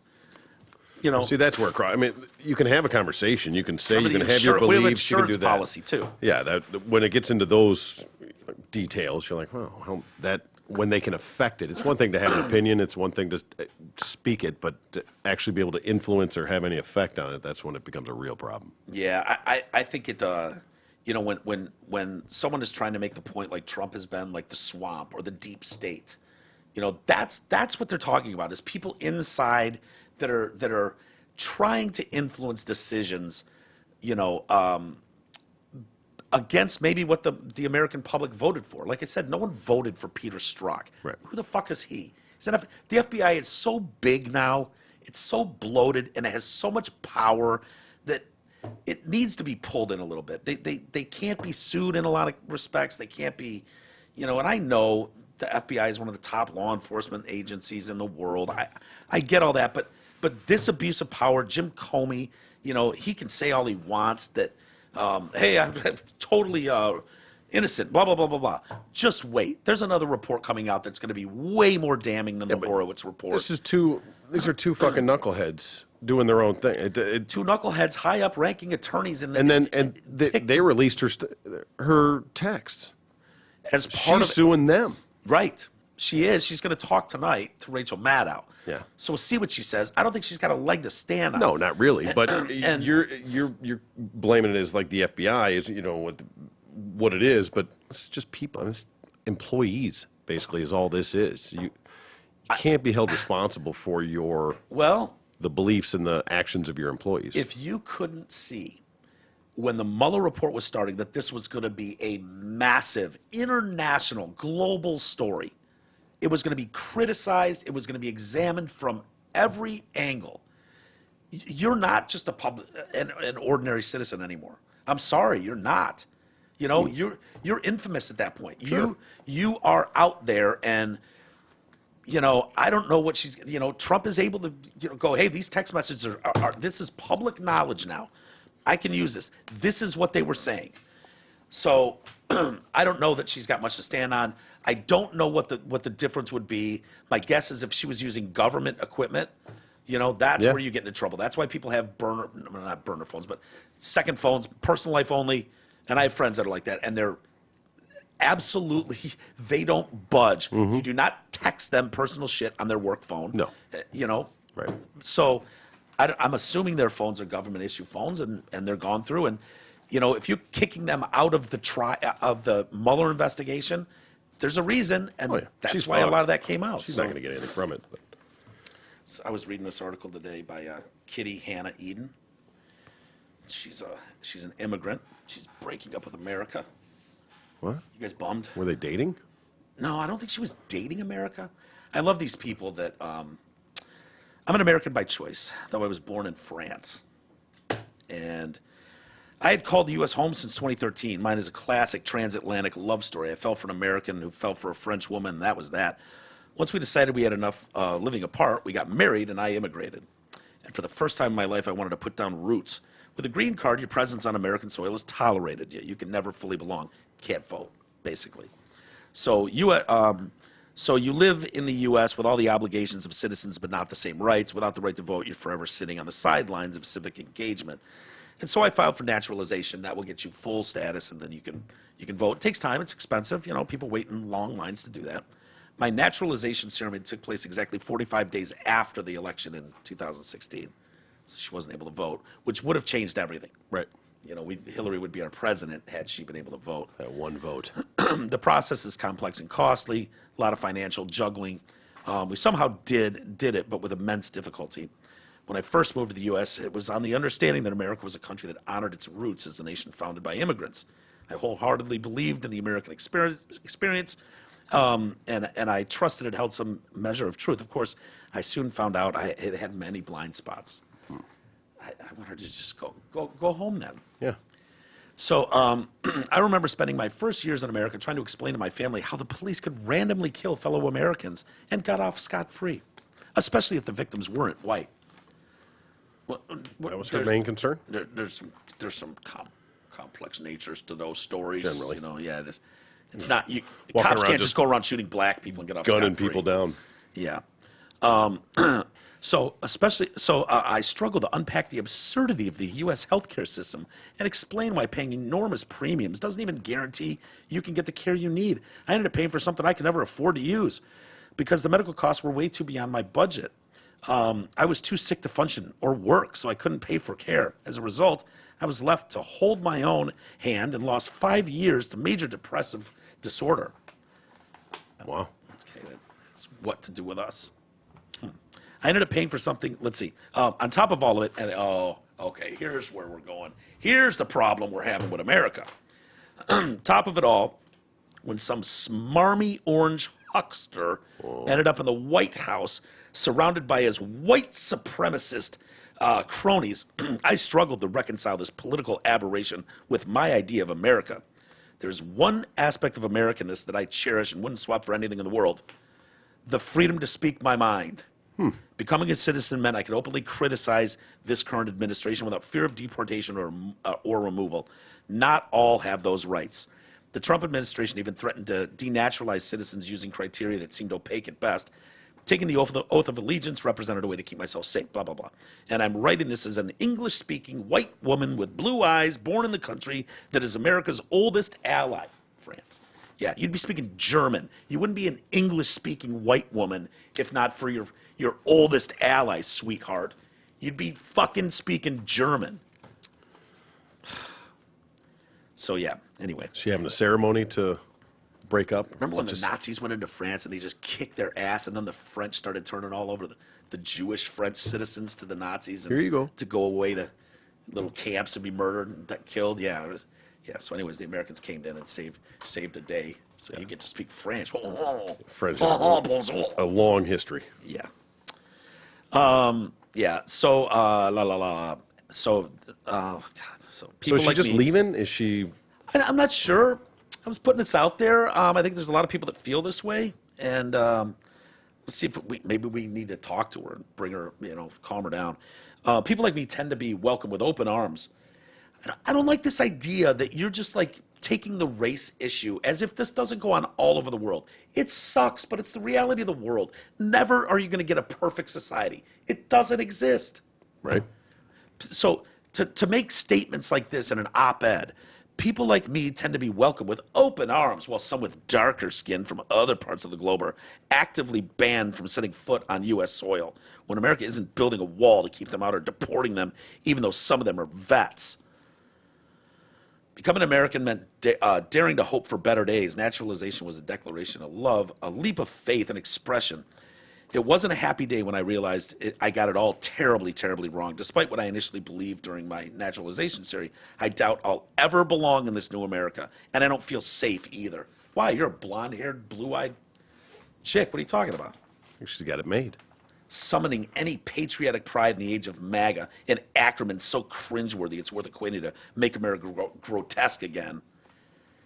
You know, See, that's where I mean, you can have a conversation. You can say you remember can have your we have beliefs. You can insurance do that. policy too. Yeah, that when it gets into those details, you're like, well, that when they can affect it. It's one thing to have an opinion. It's one thing to speak it, but to actually be able to influence or have any effect on it, that's when it becomes a real problem. Yeah, I think it. You know, when someone is trying to make the point like Trump has been, like the swamp or the deep state, you know, that's what they're talking about. Is people inside that are trying to influence decisions, you know, against maybe what the American public voted for. Like I said, no one voted for Peter Strzok. Right. Who the fuck is he? The FBI is so big now, it's so bloated, and it has so much power that it needs to be pulled in a little bit. They can't be sued in a lot of respects. They can't be, you know, and I know the FBI is one of the top law enforcement agencies in the world. I get all that, but this abuse of power, Jim Comey, you know, he can say all he wants that, hey, I'm totally innocent, blah, blah, blah, blah, blah. Just wait. There's another report coming out that's going to be way more damning than the Horowitz report. These are two fucking knuckleheads doing their own thing. Two knuckleheads, high up ranking attorneys in the And they released her texts. as part She's of suing them. Right. She is. She's going to talk tonight to Rachel Maddow. Yeah. So we'll see what she says. I don't think she's got a leg to stand on. No, not really. But And- you're blaming it as like the FBI is, you know, what it is. But it's just people, it's employees. Basically, is all this is. You can't be held responsible for the beliefs and the actions of your employees. If you couldn't see when the Mueller report was starting that this was going to be a massive international global story, it was going to be criticized, it was going to be examined from every angle. You're not just an ordinary citizen anymore. I'm sorry, you're not. You know, you're infamous at that point. Sure. You are out there, and you know, I don't know what she's. You know, Trump is able to go, hey, these text messages are this is public knowledge now. I can use this. This is what they were saying. So I don't know that she's got much to stand on. I don't know what the difference would be. My guess is if she was using government equipment, you know, that's where you get into trouble. That's why people have not burner phones, but second phones, personal life only. And I have friends that are like that, and they're absolutely, they don't budge. You do not text them personal shit on their work phone. No. You know? Right. So I'm assuming their phones are government issue phones, and they're gone through. And, you know, if you're kicking them out of the Mueller investigation, there's a reason, and that's She's why a fucked. lot of that came out. She's not going to get anything from it. But. So I was reading this article today by Kitty Hannah Eden. She's an immigrant. She's breaking up with America. What? You guys bummed? Were they dating? No, I don't think she was dating America. I love these people that I'm an American by choice, though I was born in France. And I had called the U.S. home since 2013. Mine is a classic transatlantic love story. I fell for an American who fell for a French woman, and that was that. Once we decided we had enough living apart, we got married, and I immigrated. And for the first time in my life, I wanted to put down roots. With a green card, your presence on American soil is tolerated. You can never fully belong. Can't vote, basically. So you live in the U.S. with all the obligations of citizens, but not the same rights. Without the right to vote, you're forever sitting on the sidelines of civic engagement. And so I filed for naturalization. That will get you full status, and then you can vote. It takes time. It's expensive. People wait in long lines to do that. My naturalization ceremony took place exactly 45 days after the election in 2016. So she wasn't able to vote, which would have changed everything. Right. Hillary would be our president had she been able to vote. That one vote. The process is complex and costly, a lot of financial juggling. We somehow did it, but with immense difficulty. When I first moved to the U.S., it was on the understanding that America was a country that honored its roots as the nation founded by immigrants. I wholeheartedly believed in the American experience, and I trusted it held some measure of truth. Of course, I soon found out it had many blind spots. I wanted to just go home then. Yeah. So I remember spending my first years in America trying to explain to my family how the police could randomly kill fellow Americans and got off scot-free, especially if the victims weren't white. Well, That was her main concern? There's some complex natures to those stories. Generally. It's not Walking cops around can't just go around shooting black people and get off Gunning scot-free. people down. Yeah. So I struggle to unpack the absurdity of the U.S. healthcare system and explain why paying enormous premiums doesn't even guarantee you can get the care you need. I ended up paying for something I could never afford to use because the medical costs were way too beyond my budget. I was too sick to function or work, so I couldn't pay for care. As a result, I was left to hold my own hand and lost 5 years to major depressive disorder. Wow. Okay, that's what to do with us. I ended up paying for something. Let's see. On top of all of it, okay, here's where we're going. Here's the problem we're having with America. Top of it all, when some smarmy orange huckster ended up in the White House surrounded by his white supremacist cronies, I struggled to reconcile this political aberration with my idea of America. There's one aspect of Americanness that I cherish and wouldn't swap for anything in the world: the freedom to speak my mind. Becoming a citizen meant I could openly criticize this current administration without fear of deportation or removal. Not all have those rights. The Trump administration even threatened to denaturalize citizens using criteria that seemed opaque at best. Taking the oath of allegiance represented a way to keep myself safe, blah, blah, blah. And I'm writing this as an English-speaking white woman with blue eyes, born in the country that is America's oldest ally, France. Yeah, you'd be speaking German. You wouldn't be an English-speaking white woman if not for your oldest ally, sweetheart. You'd be fucking speaking German. So, yeah, anyway. Is she having a ceremony to break up? Remember when the Nazis went into France and they just kicked their ass, and then the French started turning all over the Jewish French citizens to the Nazis? And Here you go. To go away to little camps and be murdered and killed. Yeah. Yeah. So, anyways, the Americans came in and saved a day. So you get to speak French. French has a long history. Yeah. Yeah. So, So, God. So So people is she like just me, leaving? Is she? I'm not sure. I was putting this out there. I think there's a lot of people that feel this way, and let's see if maybe we need to talk to her and bring her, calm her down. People like me tend to be welcomed with open arms. I don't like this idea that you're just like taking the race issue as if this doesn't go on all over the world. It sucks, but it's the reality of the world. Never are you going to get a perfect society. It doesn't exist. Right. So to make statements like this in an op-ed, people like me tend to be welcomed with open arms, while some with darker skin from other parts of the globe are actively banned from setting foot on U.S. soil, when America isn't building a wall to keep them out or deporting them, even though some of them are vets. Becoming an American meant daring to hope for better days. Naturalization was a declaration of love, a leap of faith and expression. It wasn't a happy day when I realized I got it all terribly, terribly wrong. Despite what I initially believed during my naturalization ceremony, I doubt I'll ever belong in this new America, and I don't feel safe either. Why? You're a blonde-haired, blue-eyed chick. What are you talking about? I think she's got it made. Summoning any patriotic pride in the age of MAGA, an acronym so cringeworthy it's worth equating to make America grotesque again,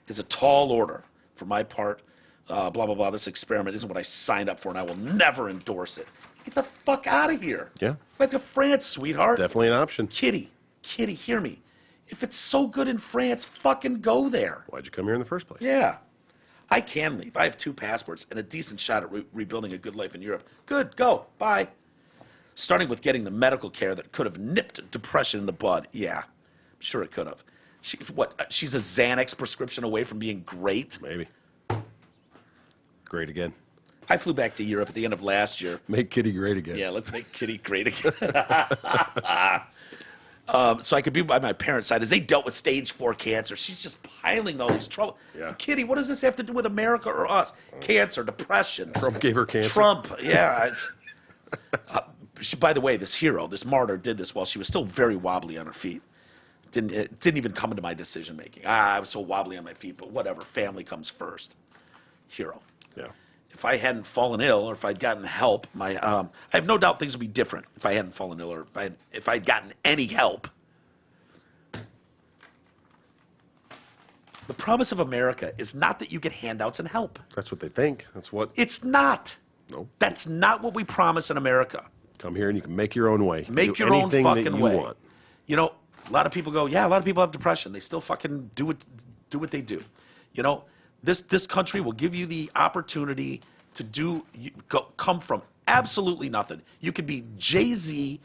is a tall order. For my part, blah, blah, blah, this experiment isn't what I signed up for, and I will never endorse it. Get the fuck out of here. Yeah. Back to France, sweetheart. Definitely an option. Kitty. Kitty, hear me. If it's so good in France, fucking go there. Why'd you come here in the first place? Yeah. I can leave. I have 2 passports and a decent shot at rebuilding a good life in Europe. Good, go, bye. Starting with getting the medical care that could have nipped depression in the bud. Yeah, I'm sure it could have. She's a Xanax prescription away from being great. Maybe. Great again. I flew back to Europe at the end of last year. Make Kitty great again. Yeah, let's make Kitty great again. So I could be by my parents' side as they dealt with stage 4 cancer. She's just piling all these trouble. Yeah. Kitty, what does this have to do with America or us? Cancer, depression. Trump gave her cancer. Trump, yeah. By the way, this hero, this martyr, did this while she was still very wobbly on her feet. It didn't even come into my decision making. I was so wobbly on my feet, but whatever. Family comes first. Hero. Yeah. If I hadn't fallen ill or if I'd gotten help, I have no doubt things would be different if I hadn't fallen ill or if I'd gotten any help. The promise of America is not that you get handouts and help. That's what they think. That's what. It's not. No. That's not what we promise in America. Come here and you can make your own way. Make Do your own anything that fucking you way. want. You know, a lot of people go, yeah, a lot of people have depression. They still fucking do what they do. You know, this country will give you the opportunity to come from absolutely nothing. You could be Jay-Z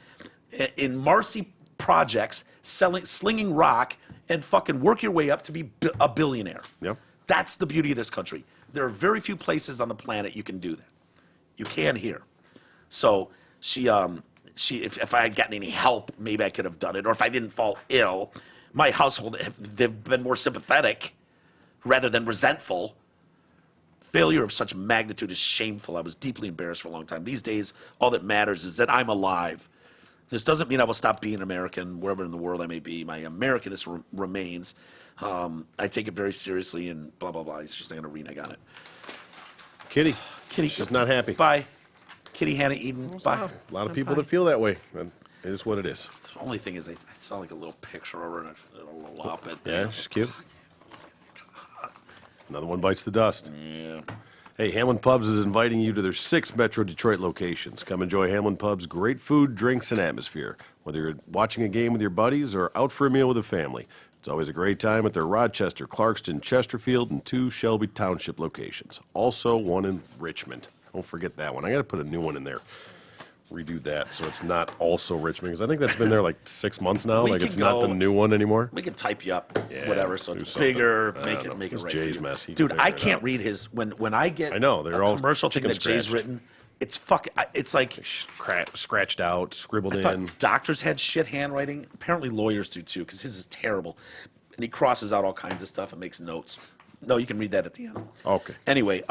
in Marcy Projects slinging rock and fucking work your way up to be a billionaire. Yep. That's the beauty of this country. There are very few places on the planet you can do that. You can here. So if I had gotten any help, maybe I could have done it. Or if I didn't fall ill, my household, they've been more sympathetic rather than resentful. Failure of such magnitude is shameful. I was deeply embarrassed for a long time. These days, all that matters is that I'm alive. This doesn't mean I will stop being American wherever in the world I may be. My Americanness remains. I take it very seriously and blah, blah, blah. He's just going to renege on it. Kitty. Kitty. She's not happy. Bye. Kitty Hannah Eden. Bye. A lot of people that feel that way. And it is what it is. The only thing is I saw like a little picture over in a little op-ed thing. Yeah, she's cute. Another one bites the dust. Yeah. Hey, Hamlin Pubs is inviting you to their 6 Metro Detroit locations. Come enjoy Hamlin Pubs' great food, drinks, and atmosphere. Whether you're watching a game with your buddies or out for a meal with a family, it's always a great time at their Rochester, Clarkston, Chesterfield, and 2 Shelby Township locations. Also, one in Richmond. Don't forget that one. I got to put a new one in there. Redo that so it's not also Richmond, because I think that's been there like 6 months now. We Like can it's not the go- new one anymore. We can type you up, Yeah, whatever, so do it's something. bigger. I Make don't it know. make it It's right. Jay's for you. mess. He Dude, can I figure it can't out. read his when I get. I know, they're a all commercial thing chicken that Jay's scratched. written. It's fucking. It's like Scratched out, scribbled I thought in. doctors had shit handwriting. Apparently lawyers do too, because his is terrible. And he crosses out all kinds of stuff and makes notes. No, you can read that at the end. Okay. Anyway,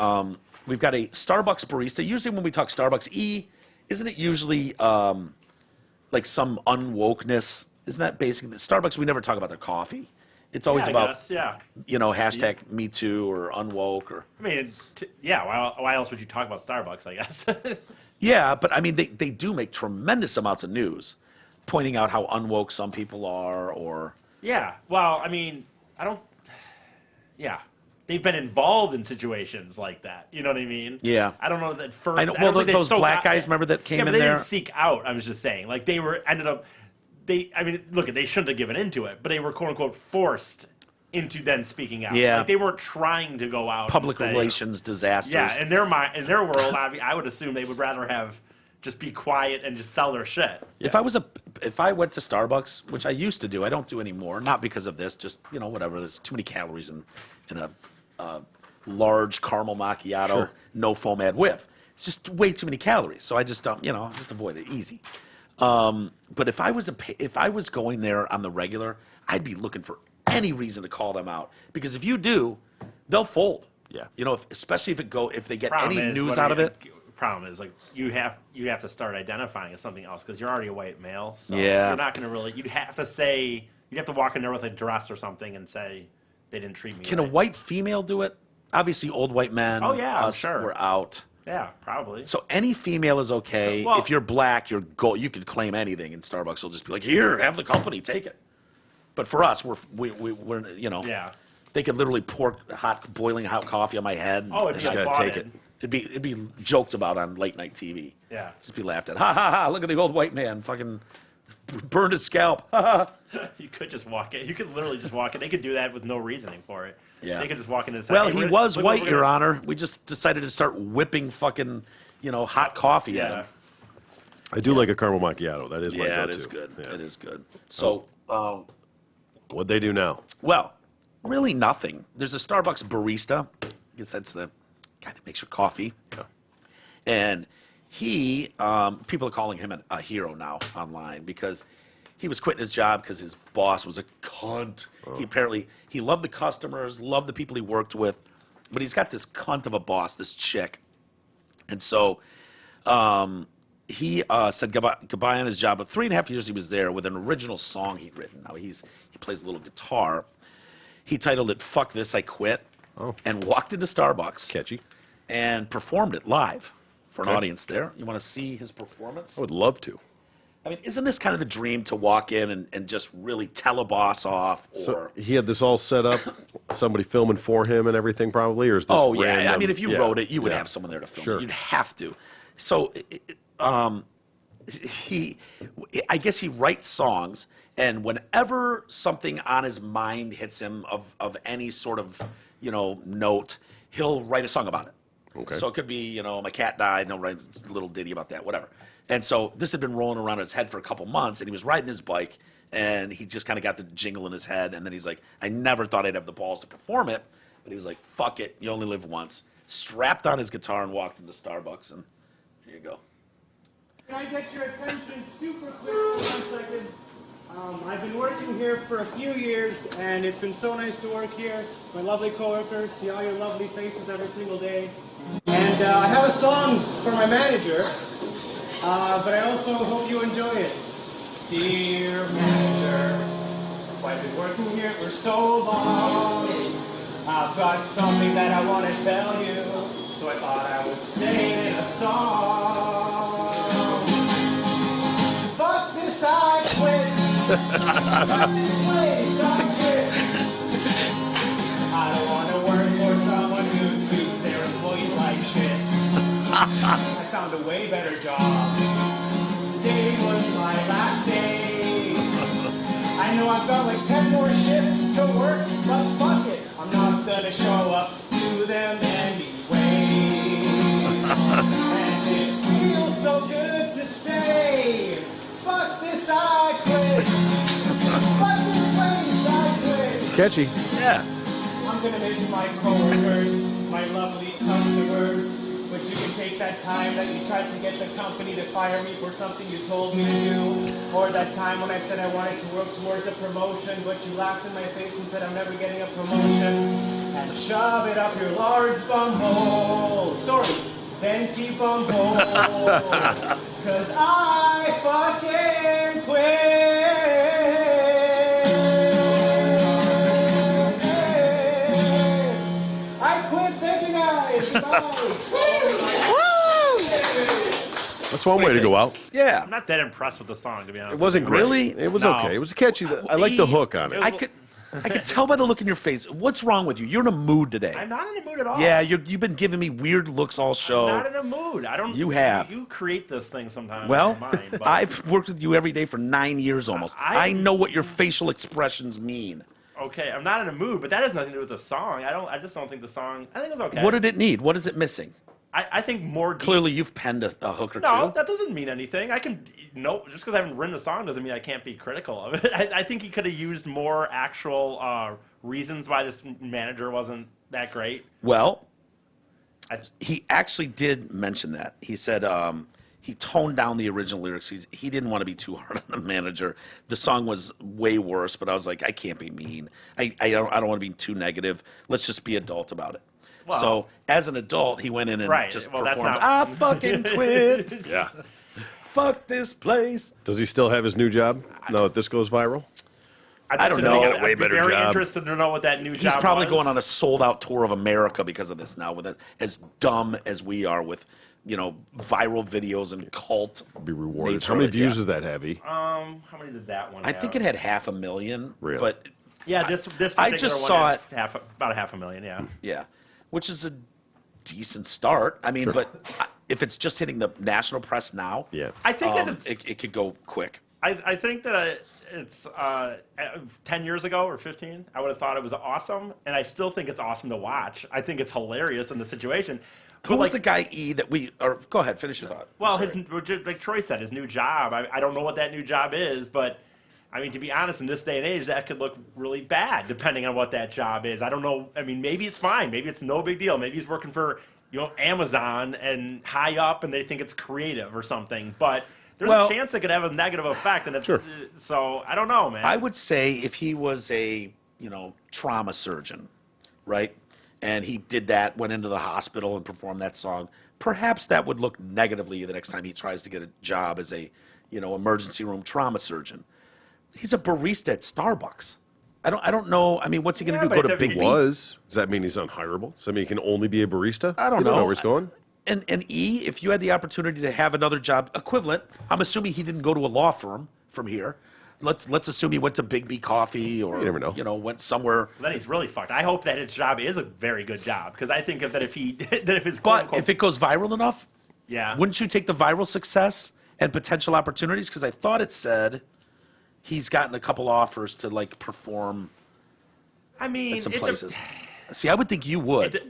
we've got a Starbucks barista. Usually when we talk Starbucks, isn't it usually like some unwokeness? Isn't that basically Starbucks? We never talk about their coffee. It's always Yeah, I about guess, yeah. hashtag Me Too or unwoke or I mean, yeah. Why else would you talk about Starbucks? I guess. yeah. But I mean, they do make tremendous amounts of news, pointing out how unwoke some people are or. Yeah. Well, I mean, I don't. Yeah. They've been involved in situations like that. You know what I mean? Yeah. I don't know that first. I know. don't Well, think they those still black got- guys, remember that came yeah, but in they there? didn't seek out. I was just saying, like they ended up. I mean, look, they shouldn't have given into it, but they were quote unquote forced into then speaking out. Yeah. Like they weren't trying to go out. Public and say, relations disasters. Yeah, in their mind, in their world, I would assume they would rather have just be quiet and just sell their shit. If I went to Starbucks, which I used to do, I don't do anymore. Not because of this, just whatever. There's too many calories in a large caramel macchiato, Sure. no foam ad whip. It's just way too many calories. So I just don't, just avoid it. Easy. But if I was going there on the regular, I'd be looking for any reason to call them out, because if you do, they'll fold. Yeah. Especially if they get Problem any is, news what out of it. Problem is, like you have to start identifying as something else because you're already a white male. So Yeah. you're not going to really. You'd have to walk in there with a dress or something and say they didn't treat me. Can a right. white female do it? Obviously, old white men. Oh, yeah, I'm us, sure. we're out. Yeah, probably. So any female is okay. Well- If you're black, you could claim anything, and Starbucks will just be like, "Here, have the company, take it." But for us, we're Yeah. They could literally pour boiling hot coffee on my head. Oh, and it'd be Just like gotta take lauded. it'd be joked about on late night TV. Yeah. Just be laughed at. Ha ha ha! Look at the old white man fucking burned his scalp. You could just walk in. You could literally just walk in. They could do that with no reasoning for it. Yeah. They could just walk in and say, Well, hey, he we're- was we're white, gonna- Your Honor. We just decided to start whipping fucking, hot coffee at Yeah. him. I do like a caramel macchiato. That is my Yeah, go-to. it is good. Yeah. It is good. So, What'd they do now? well, really nothing. There's a Starbucks barista. I guess that's the guy that makes your coffee. Yeah. And he, people are calling him a hero now online because he was quitting his job because his boss was a cunt. He loved the customers, loved the people he worked with, but he's got this cunt of a boss, this chick. And so he said goodbye on his job. But 3.5 years he was there with an original song he'd written. Now he plays a little guitar. He titled it "Fuck This, I Quit," and walked into Starbucks Catchy. and performed it live for an Okay. audience there. You want to see his performance? I would love to. I mean, isn't this kind of the dream to walk in and just really tell a boss off? Or So he had this all set up, somebody filming for him and everything, probably, or is this? oh yeah, I random? mean, if you Yeah, wrote it, you would yeah. have someone there to film Sure. it. You'd have to. So, I guess he writes songs, and whenever something on his mind hits him of any sort of note, he'll write a song about it. Okay. So it could be my cat died, and he'll write a little ditty about that, whatever. And so this had been rolling around in his head for a couple months, and he was riding his bike, and he just kind of got the jingle in his head, and then he's like, I never thought I'd have the balls to perform it, but he was like, fuck it, you only live once. Strapped on his guitar and walked into Starbucks, and here you go. Can I get your attention super quick for 1 second? I've been working here for a few years, and it's been so nice to work here. My lovely coworkers, see all your lovely faces every single day. And I have a song for my manager, but I also hope you enjoy it. Dear manager, I've been working here for so long. I've got something that I want to tell you, so I thought I would sing a song. Fuck this, I quit. Fuck this place, I quit. I don't want to work for someone who treats their employees like shit. I found a way better job. Today was my last day. I know I've got like 10 more shifts to work, but fuck it. I'm not gonna show up to them anyway. And it feels so good to say, fuck this, I quit. Fuck this place, I quit. Catchy. Yeah. I'm gonna miss my coworkers, my lovely customers. But you can take that time that you tried to get the company to fire me for something you told me to do, or that time when I said I wanted to work towards a promotion, but you laughed in my face and said I'm never getting a promotion, and shove it up your large bumhole. Sorry, venti bumhole. Cause I fucking quit. I quit. Thank you guys. Goodbye. That's one way to go out. Yeah. I'm not that impressed with the song, to be honest. It wasn't great. Really? It was No. okay. It was catchy. I like the hook on it. I could tell by the look in your face. What's wrong with you? You're in a mood today. I'm not in a mood at all. Yeah, you've been giving me weird looks all show. I'm not in a mood. I don't. You have. You create this thing sometimes. Well, in your mind, but I've worked with you every day for 9 years almost. I know what your facial expressions mean. okay. I'm not in a mood, but that has nothing to do with the song. I just don't think the song. I think it's okay. What did it need? What is it missing? I think more. Clearly, you've penned a hook or No, two. that doesn't mean anything. I can just because I haven't written a song doesn't mean I can't be critical of it. I think he could have used more actual reasons why this manager wasn't that great. Well, I, he actually did mention that. He said he toned down the original lyrics. He didn't want to be too hard on the manager. The song was way worse, but I was like, I can't be mean. I don't want to be too negative. Let's just be adult about it. Well- So as an adult, he went in and Right. just Well, that's performed. not- I fucking quit. Yeah. Fuck this place. Does he still have his new job now that this goes viral? I don't know. I'd Way be better very job. interested to know what that new He's job probably was. going on a sold-out tour of America because of this now. With it, as dumb as we are with, viral videos and cult. Be rewarded. nature How many of it, views yeah. does that have? How many did that one? I think it had 500,000. Really? But Yeah, this I particular just one saw had it- about 500,000. Yeah. yeah, which is a decent start. I mean, but if it's just hitting the national press now, Yeah. I think that it's, it could go quick. I think that it's 10 years ago or 15, I would have thought it was awesome, and I still think it's awesome to watch. I think it's hilarious in the situation. Who But, was the guy E that we? Or go ahead, finish your thought. Well, Sorry. like Troy said, his new job. I don't know what that new job is, but I mean, to be honest, in this day and age, that could look really bad depending on what that job is. I don't know. I mean, maybe it's fine. Maybe it's no big deal. Maybe he's working for Amazon and high up, and they think it's creative or something. But there's Well- a chance it could have a negative effect, and it's Sure. so I don't know, man. I would say if he was a trauma surgeon, right, and he did that, went into the hospital and performed that song, perhaps that would look negatively the next time he tries to get a job as a emergency room trauma surgeon. He's a barista at Starbucks. I don't know. I mean, what's he going to Yeah, do? Go but to if Big he B? Was. Does that mean he's unhireable? Does that mean he can only be a barista? I don't You know. know where he's going? And E, if you had the opportunity to have another job equivalent, I'm assuming he didn't go to a law firm from here. Let's assume he went to Big B Coffee or You never know. went somewhere. Then he's really fucked. I hope that his job is a very good job because I think that if he that if his But quote-unquote- if it goes viral enough, yeah, wouldn't you take the viral success and potential opportunities? Because I thought it said he's gotten a couple offers to like perform I mean, at some it de- places. See, I would think you would.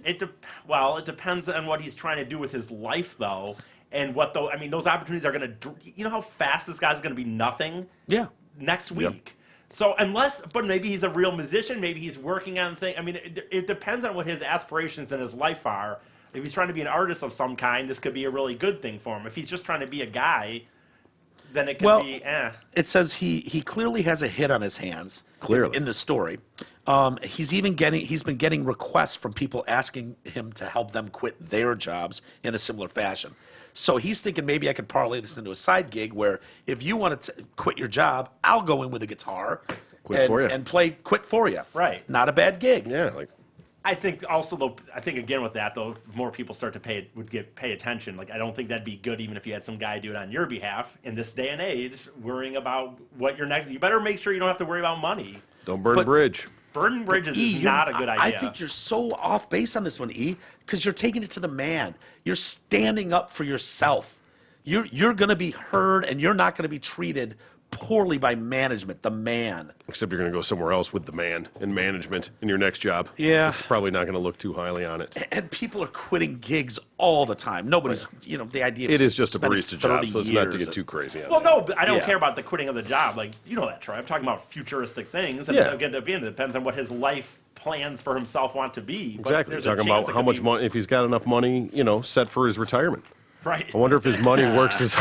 Well, it depends on what he's trying to do with his life, though, and what though. I mean, those opportunities are going to. You know how fast this guy's going to be nothing Yeah. next week. So but maybe he's a real musician. Maybe he's working on things. I mean, it depends on what his aspirations in his life are. If he's trying to be an artist of some kind, this could be a really good thing for him. If he's just trying to be a guy, then it could Well, be. It says he clearly has a hit on his hands. Clearly. in the story. He's been getting requests from people asking him to help them quit their jobs in a similar fashion. So he's thinking maybe I could parlay this into a side gig where if you want to quit your job, I'll go in with a guitar Quit for ya. and play quit for you. Right. Not a bad gig. Yeah, like I think also though. I think again with that though, more people start to pay attention. Like I don't think that'd be good even if you had some guy do it on your behalf in this day and age, worrying about what your next. You better make sure you don't have to worry about money. don't burn But- a bridge. Burning bridges E, is you're- not a good idea. I think you're so off base on this one, E, because you're taking it to the man. You're standing up for yourself. You're going to be heard, and you're not going to be treated poorly by management. The man. Except you're going to go somewhere else with the man in management in your next job. Yeah. It's probably not going to look too highly on it. And people are quitting gigs all the time. Nobody's, the idea. Of It is just a spending barista job, 30 so it's not to years get too crazy on Well, it. no, but I don't Yeah. care about the quitting of the job. Like you know that, Troy. I'm talking about futuristic things. And Yeah. again, it depends on what his life plans for himself want to be. But Exactly. there's You're a talking chance about it how could much be- money, if he's got enough money, set for his retirement. Right. I wonder if his money works as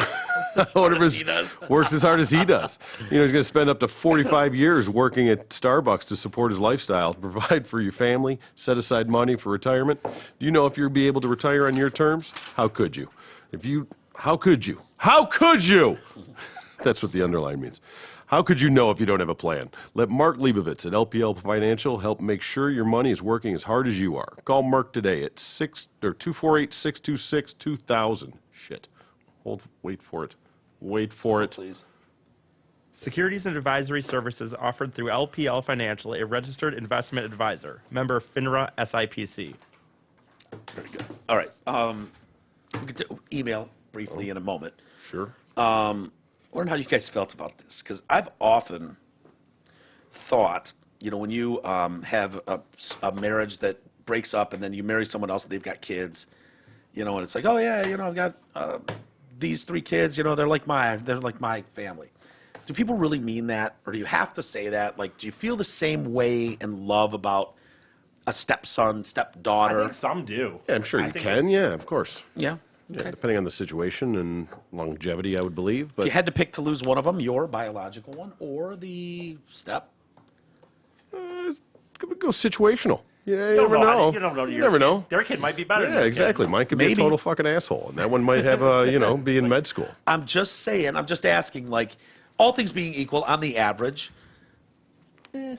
I wonder if as he it does. works as hard as he does. He's going to spend up to 45 years working at Starbucks to support his lifestyle, provide for your family, set aside money for retirement. Do you know if you'll be able to retire on your terms? How could you? How could you? How could you? That's what the underline means. How could you know if you don't have a plan? Let Mark Leibovitz at LPL Financial help make sure your money is working as hard as you are. Call Mark today at 248-626-2000. Shit. Wait for it. Wait for it. Please. Securities and advisory services offered through LPL Financial, a registered investment advisor. Member FINRA SIPC. Very good. All right. We'll get to email briefly in a moment. Sure. Learn how you guys felt about this, because I've often thought, when you have a marriage that breaks up and then you marry someone else and they've got kids, and it's like, oh yeah, I've got these 3 kids, they're like my family. Do people really mean that, or do you have to say that? Like, do you feel the same way and love about a stepson, I stepdaughter? think some do. Yeah, I'm sure I you think can. Yeah, of course. Yeah. Yeah, Okay. depending on the situation and longevity, I would believe. If But you had to pick to lose one of them, your biological one or the step. go situational. Yeah, you Don't never know. You don't know. You never know. Their kid might be better. than Yeah, your exactly. Kid. Mine could be Maybe. a total fucking asshole, and that one might have be in med school. I'm just saying, I'm just asking, like, all things being equal, on the average, I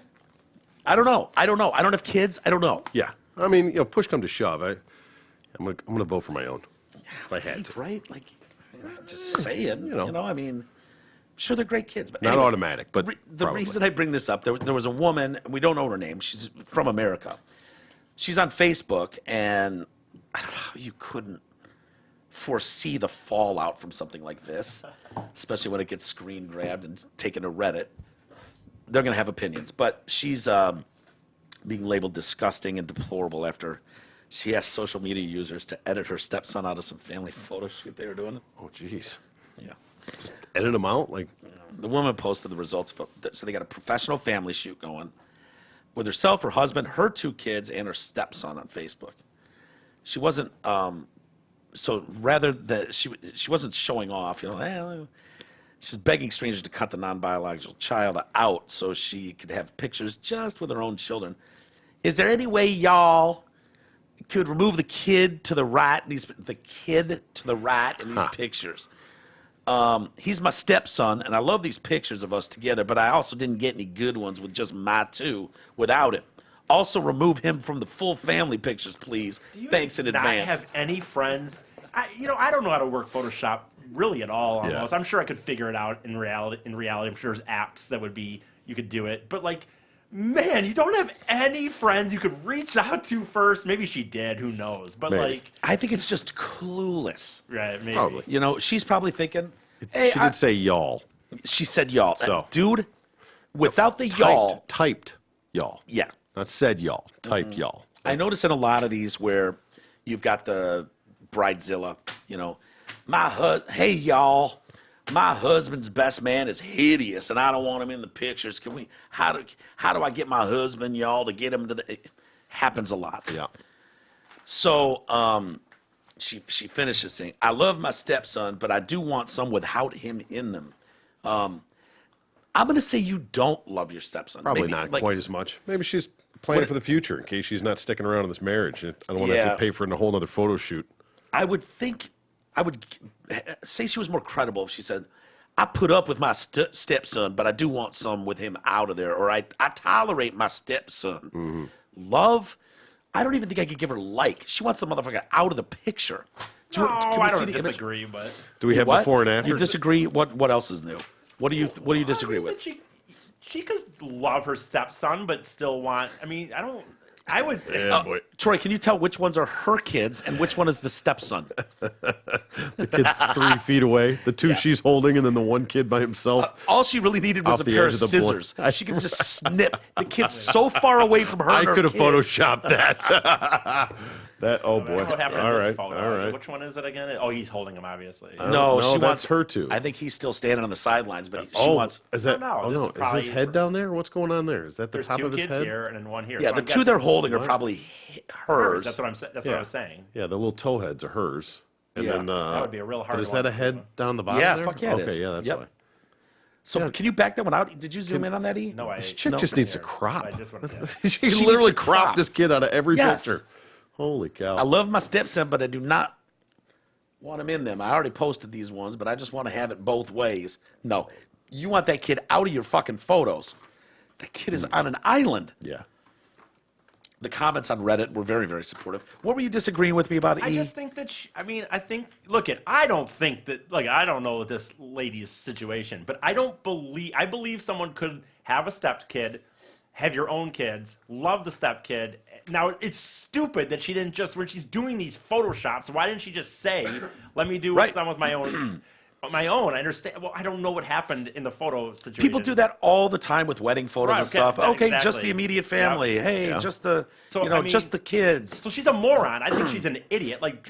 don't know. I don't have kids. I don't know. Yeah, I mean, push come to shove, I'm gonna vote for my own if I had to. Right? Like, I'm just saying, You know. I mean, I'm sure they're great kids. But Not anyway, automatic, but the probably. reason I bring this up, there was a woman, we don't know her name. She's from America. She's on Facebook, and I don't know how you couldn't foresee the fallout from something like this, especially when it gets screen grabbed and taken to Reddit. They're going to have opinions. But she's being labeled disgusting and deplorable after she asked social media users to edit her stepson out of some family photo shoot they were doing. Oh, jeez. Yeah. Edit them out? Like, The woman posted the results. So they got a professional family shoot going with herself, her husband, her 2 kids, and her stepson on Facebook. She wasn't. So rather that she wasn't showing off. She's begging strangers to cut the non-biological child out so she could have pictures just with her own children. Is there any way y'all could remove the kid to the right in these pictures? He's my stepson, and I love these pictures of us together, but I also didn't get any good ones with just my 2 without him. Also, remove him from the full family pictures, please. Thanks in not advance. Have any friends? I don't know how to work Photoshop really at all. Almost, Yeah. I'm sure I could figure it out in reality. I'm sure there's apps that you could do it. But like, man, you don't have any friends you could reach out to first. Maybe she did. Who knows? But Maybe. like, I think it's just clueless. right? Maybe. Probably. She's probably thinking, hey, she did say y'all. she said y'all. So. Dude, without the y'all, Typed y'all. yeah. Not said y'all. Typed y'all. I notice in a lot of these where you've got the bridezilla, hey y'all, my husband's best man is hideous and I don't want him in the pictures. How do I get my husband, y'all, to get him to it happens a lot. Yeah. So she finishes saying, I love my stepson, but I do want some without him in them. I'm going to say you don't love your stepson. Probably Maybe, not like, quite as much. Maybe she's planning What- for the future in case she's not sticking around in this marriage. I don't want to Yeah. have to pay for a whole other photo shoot. I would say she was more credible if she said, I put up with my stepson, but I do want some with him out of there. Or I tolerate my stepson. Mm-hmm. Love, I don't even think I could give her like. She wants the motherfucker out of the picture. No, can we I see don't the image? disagree, but Do we have What? before and after? You disagree? What else is new? What do you disagree I mean, with? that she could love her stepson, but still want. I mean, I would. Yeah, boy. Troy, can you tell which ones are her kids and which one is the stepson? The kid's 3 feet away. The 2 she's holding, and then the 1 kid by himself. All she really needed was Off a the pair of edge of the board. scissors. She could just snip the kid's so far away from her. I and her could have kids. photoshopped that. Oh boy. What happened All in this right. photo? All right. Which one is it again? Oh, he's holding him, obviously. No, No, she that's wants her two. I think he's still standing on the sidelines, but she Oh, wants. is that? No, Oh this no, is is probably- his head down there? What's going on there? Is that the There's top 2 of his kids head? here and then 1 here. Yeah, So the I'm 2 they're guessing holding are What? probably hers. That's what I'm. That's what I was saying. Yeah, the little toe heads are hers. And Yeah. then That would be a real hard But is one that a to head do. down the bottom Yeah, there? fuck yeah, it Okay, is. yeah, that's Yep. why. So Yeah. can you back that one out? Did you zoom in on that, E? No, I. This chick No. just needs to Here. crop. I just wanted to- She She needs literally to crop. cropped this kid out of every Yes. picture. Holy cow. I love my stepson, but I do not want him in them. I already posted these ones, but I just want to have it both ways. No, you want that kid out of your fucking photos. That kid is on an island. Yeah. The comments on Reddit were very, very supportive. What were you disagreeing with me about, E? I just think that I think I don't think that I don't know this lady's situation, but I believe someone could have a stepkid, have your own kids, love the stepkid. Now it's stupid that she didn't just when she's doing these photoshops, why didn't she just say, let me do Right. some with my own I understand. Well, I don't know what happened in the photo situation. People do that all the time with wedding photos Right, and okay, stuff. Okay, just exactly. the immediate family. Yeah. Hey, Yeah. just the So, I mean- just the kids. So she's a moron. I think she's an idiot. Like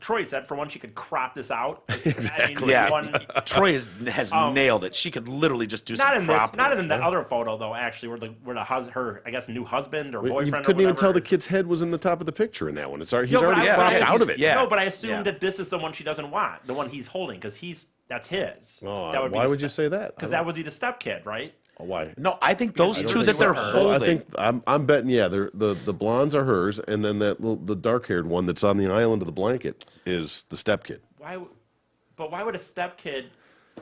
Troy said, for one, she could crop this out. I mean, Yeah, one, Troy has nailed it. She could literally just do not some in this, crop. not in the other photo though. Actually, where her I guess new husband or boyfriend. You or couldn't even whatever tell the is- kid's head was in the top of the picture in that one. He's No, already but I- cropped but I- out of it. Yeah. No, but I assume Yeah. that this is the one she doesn't want, the one he's holding, because that's his. Oh, That why would you say that? Because that would be the stepkid, right? Why? No, I think those don't two think that they're so. holding. I think I'm betting. Yeah, the blondes are hers, and then the dark haired one that's on the island of the blanket is the stepkid. Why would a stepkid?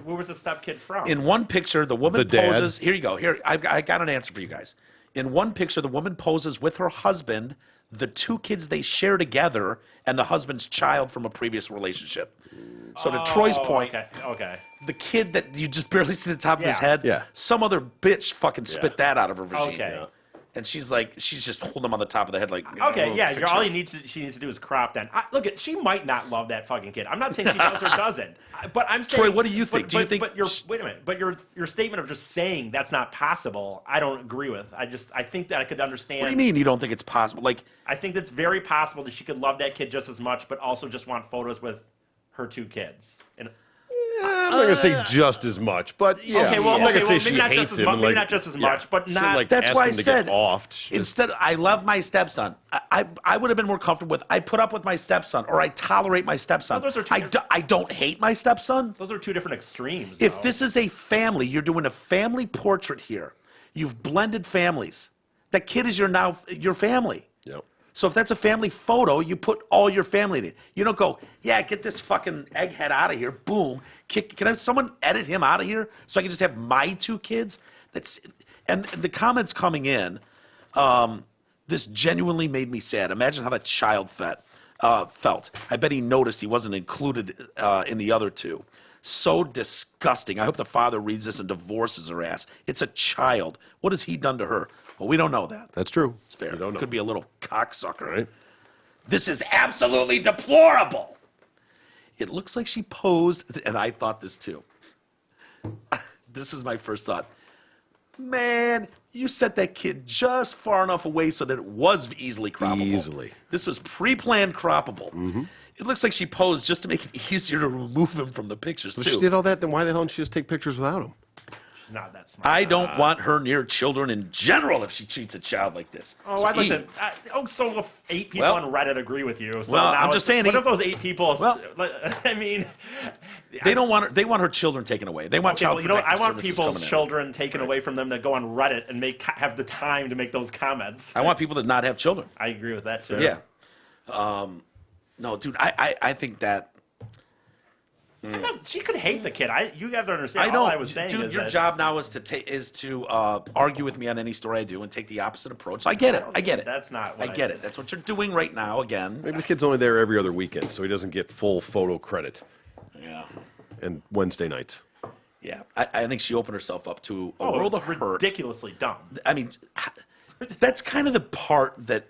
Where was the stepkid from? In one picture, the woman The dad. poses. Here you go. Here, I got an answer for you guys. In one picture, the woman poses with her husband, the 2 kids they share together, and the husband's child from a previous relationship. So to Troy's point, Okay. the kid that you just barely see the top of his Yeah. head, Yeah. some other bitch fucking spit that out of her vagina. Okay. And she's just holding him on the top of the head like. Okay, oh, yeah. picture. All she needs to do is crop. Then look at. She might not love that fucking kid. I'm not saying she does or doesn't. But I'm saying. Troy, what do you think? Do you think? But wait a minute. But your statement of just saying that's not possible, I don't agree with. I think that I could understand. What do you mean you don't think it's possible? Like, I think it's very possible that she could love that kid just as much, but also just want photos with her 2 kids. And I'm not gonna say just as much, but yeah. okay, well, I'm not gonna say maybe she not just hates as him. much, and, maybe like, not just as much, but she'll, not. like, that's ask why I him to said get offed. Just- instead, I love my stepson. I would have been more comfortable with. I put up with my stepson, or I tolerate my stepson. Well, those are two I don't hate my stepson. Those are 2 different extremes. If though. this is a family, you're doing a family portrait here. You've blended families. That kid is your family. Yep. So if that's a family photo, you put all your family in it. You don't go, yeah, get this fucking egghead out of here. Boom. Can someone edit him out of here so I can just have my 2 kids? And the comments coming in, this genuinely made me sad. Imagine how that child felt. I bet he noticed he wasn't included in the other 2. So disgusting. I hope the father reads this and divorces her ass. It's a child. What has he done to her? Well, we don't know that. That's true. It's fair. You don't know. Could be a little cocksucker. Right? This is absolutely deplorable. It looks like she posed, and I thought this too. This is my first thought. Man, you set that kid just far enough away so that it was easily croppable. Easily. This was pre-planned croppable. Mm-hmm. It looks like she posed just to make it easier to remove him from the pictures, If too. she did all that, then why the hell didn't she just take pictures without him? She's not that smart. I don't want her near children in general if she treats a child like this. Oh, So I'd like Eve, to. So if 8 people Well- on Reddit agree with you, so Well, now I'm just saying, What if those 8 people? Well- I mean, they don't want her. They want her children taken away. They want okay, child well, you know, what? I protective want services people's coming in. children taken away from them that go on Reddit and have the time to make those comments. I want people to not have children. I agree with that too. Yeah. No, dude, I think that. She could hate the kid. You have to understand. I don't. All I was saying dude, is your that, job now is to argue with me on any story I do and take the opposite approach. So I get it. I get it. That's not what I I get said. it. That's what you're doing right now. Again. Maybe the kid's only there every other weekend, so he doesn't get full photo credit. Yeah. And Wednesday nights. Yeah. I think she opened herself up to a world of hurt. ridiculously dumb. I mean, that's kind of the part that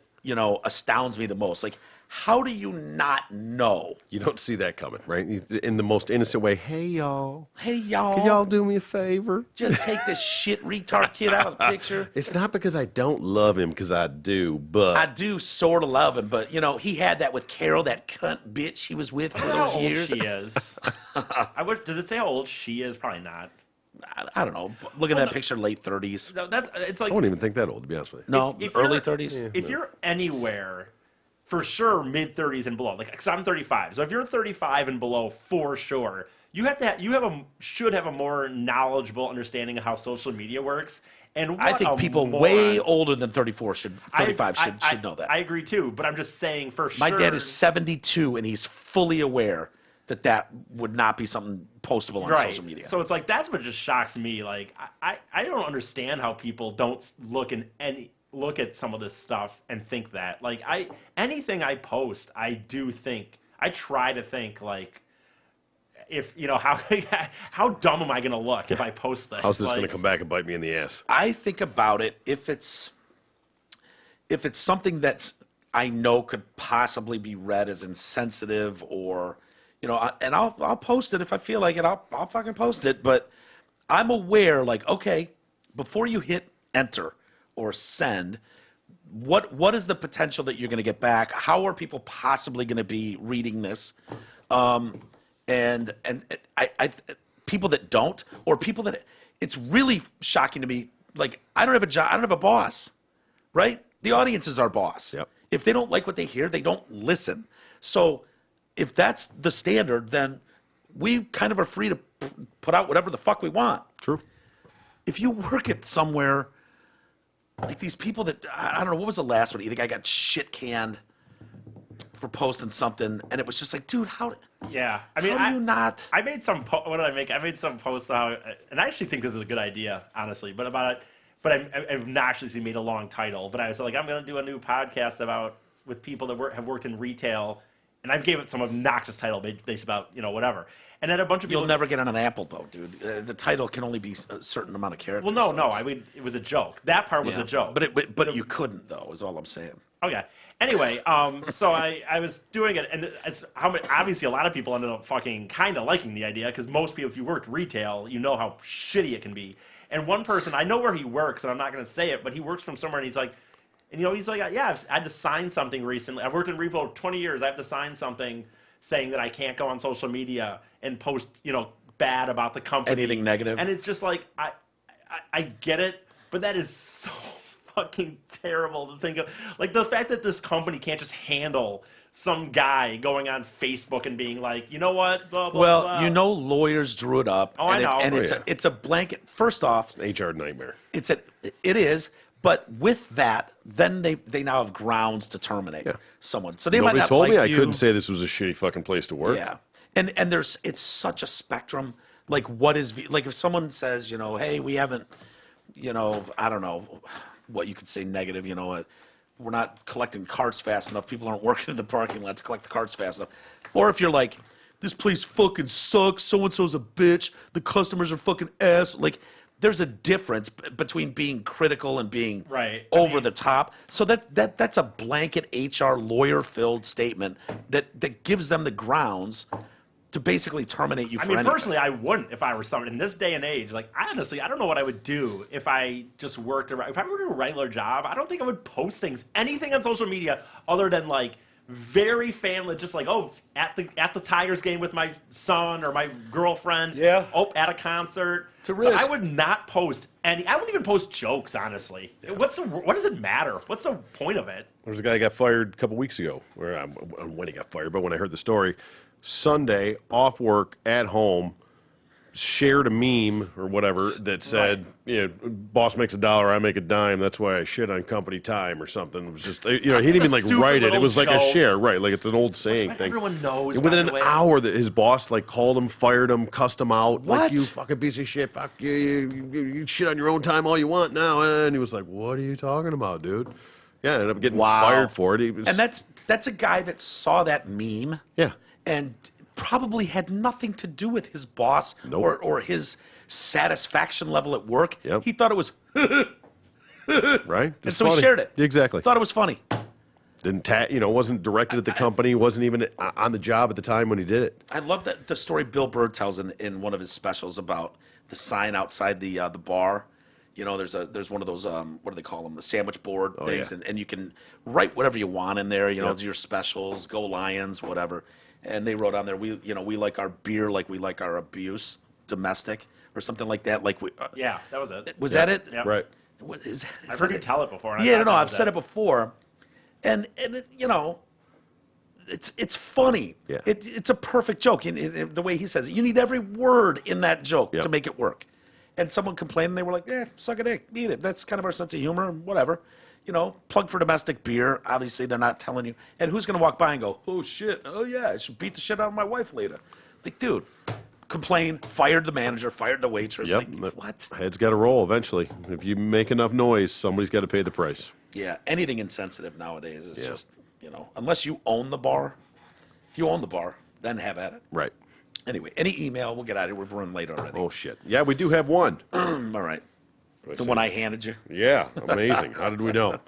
astounds me the most. Like, how do you not know? You don't see that coming, right? In the most innocent way, hey, y'all. Hey, y'all. Can y'all do me a favor? just take this shit retard kid out of the picture? It's not because I don't love him, because I do, but I do sort of love him, but he had that with Carol, that cunt bitch he was with for How those old years. she is? Does it say how old she is? Probably not. I don't know. Look at that picture, late 30s. No, it's like I wouldn't even think that old, to be honest with you. No, if early you're- 30s. if you're anywhere, for sure, mid 30s and below. Like, because I'm 35, so if you're 35 and below, for sure, should have a more knowledgeable understanding of how social media works. And I what think a people moron. way older than 35 should know that. I agree too, but I'm just saying for sure. My dad is 72, and he's fully aware that would not be something postable on right. social media. So it's like that's what just shocks me. Like I don't understand how people don't look at some of this stuff and think that. Like anything I post, I try to think like, if how dumb am I going to look if I post this? How's this Like, going to come back and bite me in the ass? I think about it if it's something I know could possibly be read as insensitive or and I'll post it if I feel like it. I'll fucking post it. But I'm aware, like, okay, before you hit enter or send, what is the potential that you're going to get back? How are people possibly going to be reading this? And I people that don't, or people that it's really shocking to me. Like, I don't have a job. I don't have a boss, right? The audience is our boss. Yep. If they don't like what they hear, they don't listen. So if that's the standard, then we kind of are free to put out whatever the fuck we want. True. If you work at somewhere like these people that I don't know, what was the last one? You think I got shit canned for posting something, and it was just like, dude, how yeah. I mean, do you not? I made some. What did I make? I made some posts how, and I actually think this is a good idea, honestly. But about it, but I've not actually made a long title. But I was like, I'm going to do a new podcast with people that have worked in retail, and I gave it some obnoxious title based about whatever. And then a bunch of people. You'll never get on an Apple though, dude. The title can only be a certain amount of characters. Well, no, so no. it's- I mean, it was a joke. That part was yeah. a joke. But you couldn't though. Is all I'm saying. Okay. Anyway, so I was doing it, and it's obviously a lot of people ended up fucking kind of liking the idea because most people, if you worked retail, you know how shitty it can be. And one person, I know where he works, and I'm not going to say it, but he works from somewhere, and he's like, yeah, I had to sign something recently. I've worked in retail 20 years. I have to sign something saying that I can't go on social media and post, bad about the company. Anything negative. And it's just like, I get it, but that is so fucking terrible to think of. Like, the fact that this company can't just handle some guy going on Facebook and being like, you know what, blah, blah, Well, blah. lawyers drew it up. Oh, and I know. And Oh, it's a blanket. First off, HR nightmare. it is. But with that, then they now have grounds to terminate someone. So they might Nobody not told like me I you. couldn't say this was a shitty fucking place to work. Yeah, and it's such a spectrum. Like, what is like if someone says, hey, we haven't, I don't know what you could say negative. We're not collecting carts fast enough. People aren't working in the parking lot to collect the carts fast enough. Or if you're like, this place fucking sucks. So and so's a bitch. The customers are fucking ass. Like, there's a difference between being critical and being Right. over the top. So that's a blanket HR lawyer-filled statement that gives them the grounds to basically terminate you I for mean, anything. personally, I wouldn't if I were someone in this day and age. Like, honestly, I don't know what I would do if I just worked around. If I were to do a regular job, I don't think I would post anything on social media other than like very family, just like, oh, at the Tigers game with my son or my girlfriend. Yeah. Oh, at a concert. It's a So risk. I would not post any. I wouldn't even post jokes, honestly. What does it matter? What's the point of it? There's a guy who got fired a couple weeks ago. Or when he got fired, but when I heard the story, Sunday off work at home, shared a meme or whatever that said, boss makes $1, I make a dime. That's why I shit on company time or something. It was just, he didn't even like stupid write it. It little was like a joke. share, right? Like it's an old saying thing. Everyone knows. And within by an the way. hour, that his boss like called him, fired him, cussed him out. What? Like, you fucking piece of shit. Fuck you. You shit on your own time all you want now. And he was like, "What are you talking about, dude?" Yeah, ended up getting fired for it. He was, And that's a guy that saw that meme. Yeah. And probably had nothing to do with his boss Nope. or his satisfaction level at work. Yep. He thought it was, right. and It's so he funny. shared it. Exactly. Thought it was funny. Didn't wasn't directed at the company. Wasn't even on the job at the time when he did it. I love that the story Bill Burr tells in one of his specials about the sign outside the bar. There's one of those what do they call them? The sandwich board things, yeah. and you can write whatever you want in there. It's your specials, go Lions, whatever. And they wrote on there, we like our beer like we like our abuse, domestic or something like that. Like Yeah, that was it. was that it? Yep. Right. What is I've heard you tell it before. And I Yeah, thought no, that I've was said it before, and it's funny. Yeah. It's a perfect joke. In the way he says it, you need every word in that joke Yep. to make it work. And someone complained, and they were like, suck a dick, eat it. That's kind of our sense of humor, whatever. Plug for domestic beer. Obviously, they're not telling you. And who's going to walk by and go, oh, shit, oh, yeah, I should beat the shit out of my wife later. Like, dude, complain, fired the manager, fired the waitress. Yep. Like, what? Head's got to roll eventually. If you make enough noise, somebody's got to pay the price. Yeah, anything insensitive nowadays is Yeah. just, unless you own the bar. If you own the bar, then have at it. Right. Anyway, any email, we'll get out of here. We've run late already. Oh shit. Yeah, we do have one. All right. The one I handed you. Yeah, amazing. How did we know?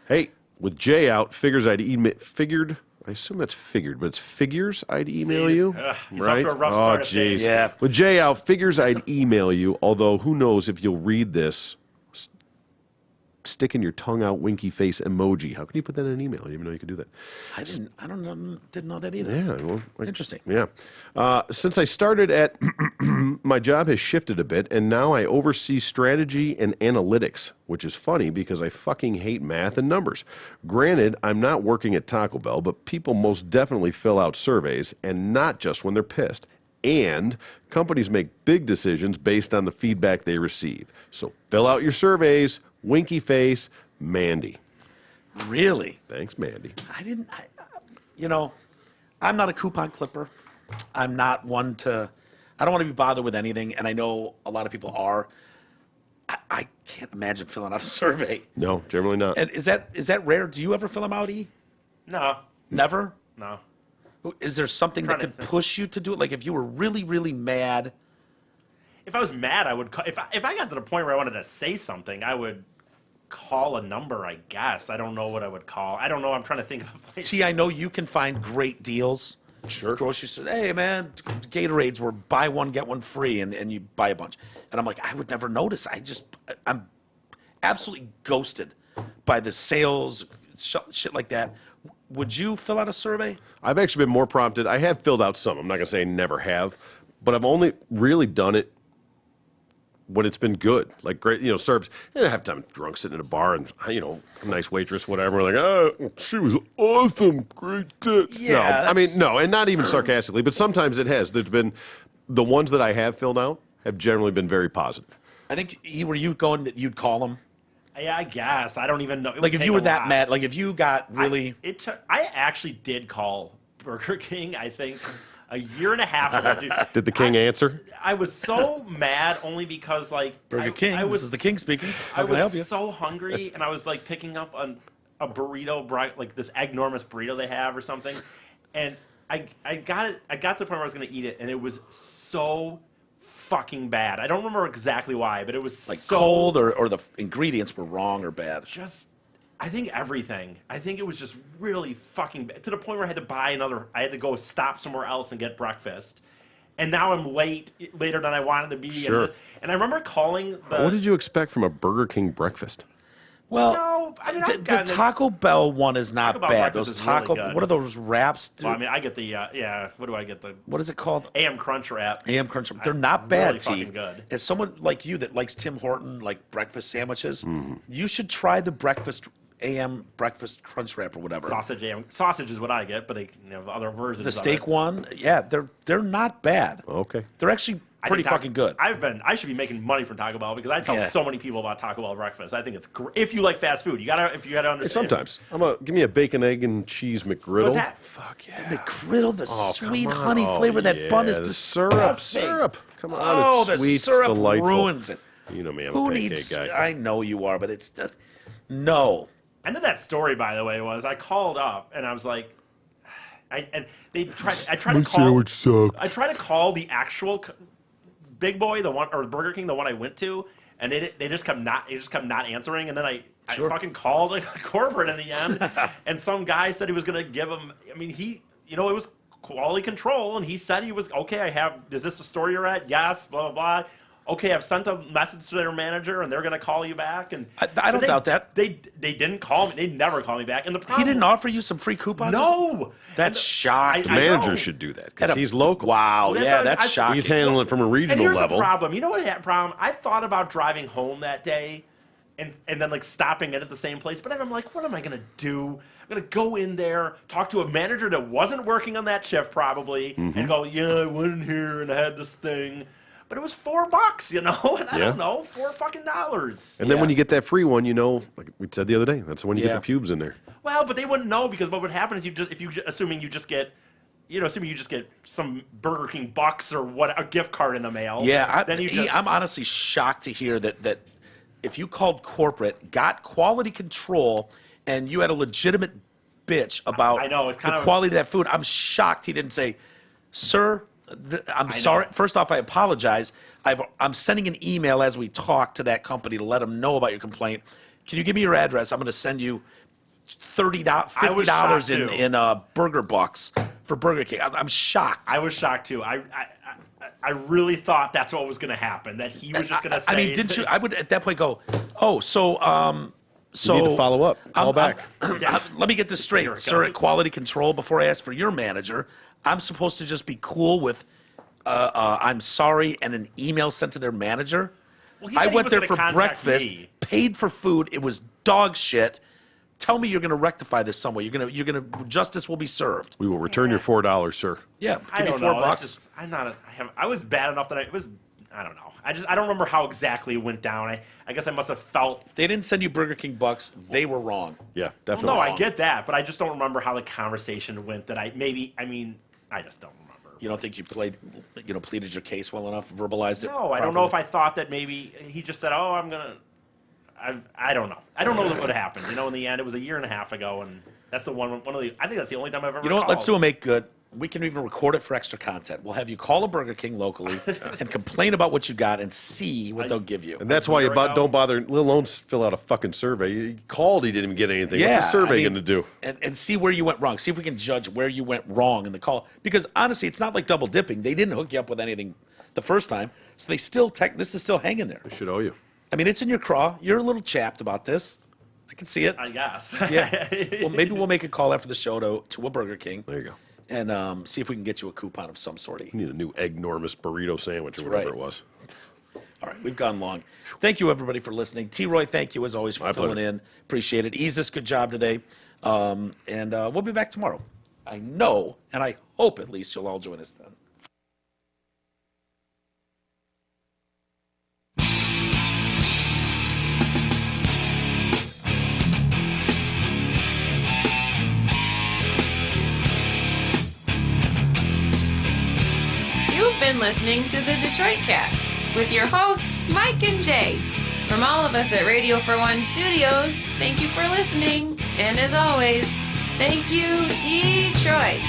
Hey, with Jay out, figured. I assume that's figured, but it's figures I'd email See, you. he's off right? to a rough Oh, start, jeez. Yeah. With Jay out, figures I'd email you. Although who knows if you'll read this. Sticking your tongue out, winky face emoji. How can you put that in an email? I didn't even know you could do that. Didn't know that either. Yeah, well, Interesting. Yeah. Since I started at, my job has shifted a bit, and now I oversee strategy and analytics, which is funny because I fucking hate math and numbers. Granted, I'm not working at Taco Bell, but people most definitely fill out surveys, and not just when they're pissed. And companies make big decisions based on the feedback they receive. So fill out your surveys. Winky face, Mandy. Really? Thanks, Mandy. I'm not a coupon clipper. I'm not one to, I don't want to be bothered with anything, and I know a lot of people are. I can't imagine filling out a survey. No, generally not. And is that rare? Do you ever fill them out, E? No. Never? No. Is there something that Trying to could think. push you to do it? Like if you were really, really mad. If I was mad, I would. If I got to the point where I wanted to say something, I would call a number. I guess I don't know what I would call. I don't know. I'm trying to think of a place. T, I know you can find great deals. Sure. Grocery store. Hey, man, Gatorades were buy one, get one free, and you buy a bunch. And I'm like, I would never notice. I'm absolutely ghosted by the sales, shit like that. Would you fill out a survey? I've actually been more prompted. I have filled out some. I'm not going to say I never have, but I've only really done it when it's been good. Like great, serves. And I have time drunk sitting in a bar and, a nice waitress, whatever. Like, oh, she was awesome. Great tits. Yeah, No, I mean, that's- no, and not even sarcastically, but sometimes it has. There's been the ones that I have filled out have generally been very positive. I think were you going that you'd call them? Yeah, I guess. I don't even know. It would Like if take you were a that lot. mad, like if you got really. I actually did call Burger King. I think a year and a half ago. Dude. Did the king answer? I was so mad only because Burger King, I this was is the king speaking. How I can I help was you? so hungry, and I was like picking up on a burrito, like this enormous burrito they have or something, and I got it. I got to the point where I was going to eat it, and it was so fucking bad. I don't remember exactly why, but it was Like so cold or the ingredients were wrong or bad. just. I think everything. I think it was just really fucking bad to the point where I had to buy another. I had to go stop somewhere else and get breakfast. And now I'm later than I wanted to be. Sure. And I remember calling the. What did you expect from a Burger King breakfast? Well, No, I mean, the, I've gotten the it- Taco Bell one is not Taco Bell bad. breakfast Those is really taco, good. what are those wraps? Dude? Well, I mean, I get the what do I get? The What is it called? AM Crunch wrap. AM Crunch. They're not bad, really T. fucking good. As someone like you that likes Tim Horton, like breakfast sandwiches, Mm-hmm. you should try the AM breakfast crunch wrap or whatever. Sausage is what I get, but they have other versions. The of steak it. one, yeah, they're not bad. Okay. They're actually I pretty think fucking good. I should be making money from Taco Bell because I tell Yeah. so many people about Taco Bell breakfast. I think it's great. If you like fast food, you gotta understand. Sometimes. Give me a bacon, egg, and cheese McGriddle. But that- Fuck yeah. The griddle, the Oh, sweet come on. honey Oh, flavor, that yeah, bun is the disgusting. syrup. Come on, Oh, it's the sweet, it's syrup delightful. ruins it. You know me, I'm Who a pancake needs? guy. I know you are, but it's just no. And then that story, by the way, was I called up and I was like, I tried to call. I tried to call the actual Big Boy, the one or Burger King, the one I went to, and they just kept not answering. And then I Sure. fucking called like corporate in the end, and some guy said he was gonna give him. I mean, it was quality control, and he said he was okay. Is this the store you're at? Yes. Blah blah blah. Okay, I've sent a message to their manager, and they're going to call you back. And I don't doubt that. They didn't call me. They never call me back. And the He problem, didn't offer you some free coupons? No, That's shocking. The I manager know. should do that At because a- he's local. Wow, Well, yeah, that's that's what shocking. He's handling it from a And regional here's level. the problem. You know what that problem? I thought about driving home that day, and then like stopping in at the same place. But then I'm like, what am I gonna do? I'm gonna go in there, talk to a manager that wasn't working on that shift probably, Mm-hmm. and go, yeah, I went in here and I had this thing. But it was $4, and I Yeah. don't know, $4 fucking dollars. And then when Yeah. you get that free one, like we said the other day, that's when you Yeah. get the pubes in there. Well, but they wouldn't know because what would happen is assuming you just get some Burger King bucks or a gift card in the mail. Yeah, then you just, I'm honestly shocked to hear that if you called corporate, got quality control, and you had a legitimate bitch about I know, it's kind the of- quality of that food, I'm shocked he didn't say, sir, I'm sorry. First off, I apologize. I'm sending an email as we talk to that company to let them know about your complaint. Can you give me your address? I'm going to send you $50, I was $50 shocked, in too. burger bucks for Burger King. I'm shocked. I was shocked too. I really thought that's what was going to happen. That he was just going to say. I mean, didn't you? I would at that point go, oh, so You need to follow up. Call back. let me get this straight, Here it sir. goes. At quality control, before I ask for your manager, I'm supposed to just be cool with, I'm sorry, and an email sent to their manager. Well, he I said he went was there gonna for contact breakfast, me. paid for food. It was dog shit. Tell me you're going to rectify this some way. You're going to justice will be served. We will return your $4, sir. Yeah, I give me don't $4. know. That's just, I'm not. I was bad enough that it was. I don't know. I don't remember how exactly it went down. I guess I must have felt. If they didn't send you Burger King bucks, they were wrong. Yeah, Well, definitely. no, I get that, but I just don't remember how the conversation went. I just don't remember. You don't think you pleaded your case well enough, verbalized it? No, I don't know if properly? I thought that maybe he just said, "Oh, I'm gonna." I don't know. I don't know what happened. In the end, it was a year and a half ago, and That's the one of the. I think that's the only time I've ever. You know what? Let's do a called. make good. We can even record it for extra content. We'll have you call a Burger King locally and complain about what you got and see what they'll give you. And that's why you Right now. don't bother, let alone fill out a fucking survey. He called, he didn't even get anything. What's a survey I mean, going to do? And see where you went wrong. See if we can judge where you went wrong in the call. Because honestly, it's not like double dipping. They didn't hook you up with anything the first time, so they still this is still hanging there. I should owe you. I mean, it's in your craw. You're a little chapped about this. I can see it. I guess. Yeah. Well, maybe we'll make a call after the show to a Burger King. There you go. And see if we can get you a coupon of some sort. You need a new eggnormous burrito sandwich or That's whatever right. it was. All right, we've gone long. Thank you, everybody, for listening. T-Roy, thank you, as always, for My filling pleasure. in. Appreciate it. Isis, good job today. And we'll be back tomorrow. I know, and I hope at least you'll all join us then. You've been listening to the Detroit Cast with your hosts, Mike and Jay. From all of us at Radio for One Studios, thank you for listening. And as always, thank you, Detroit.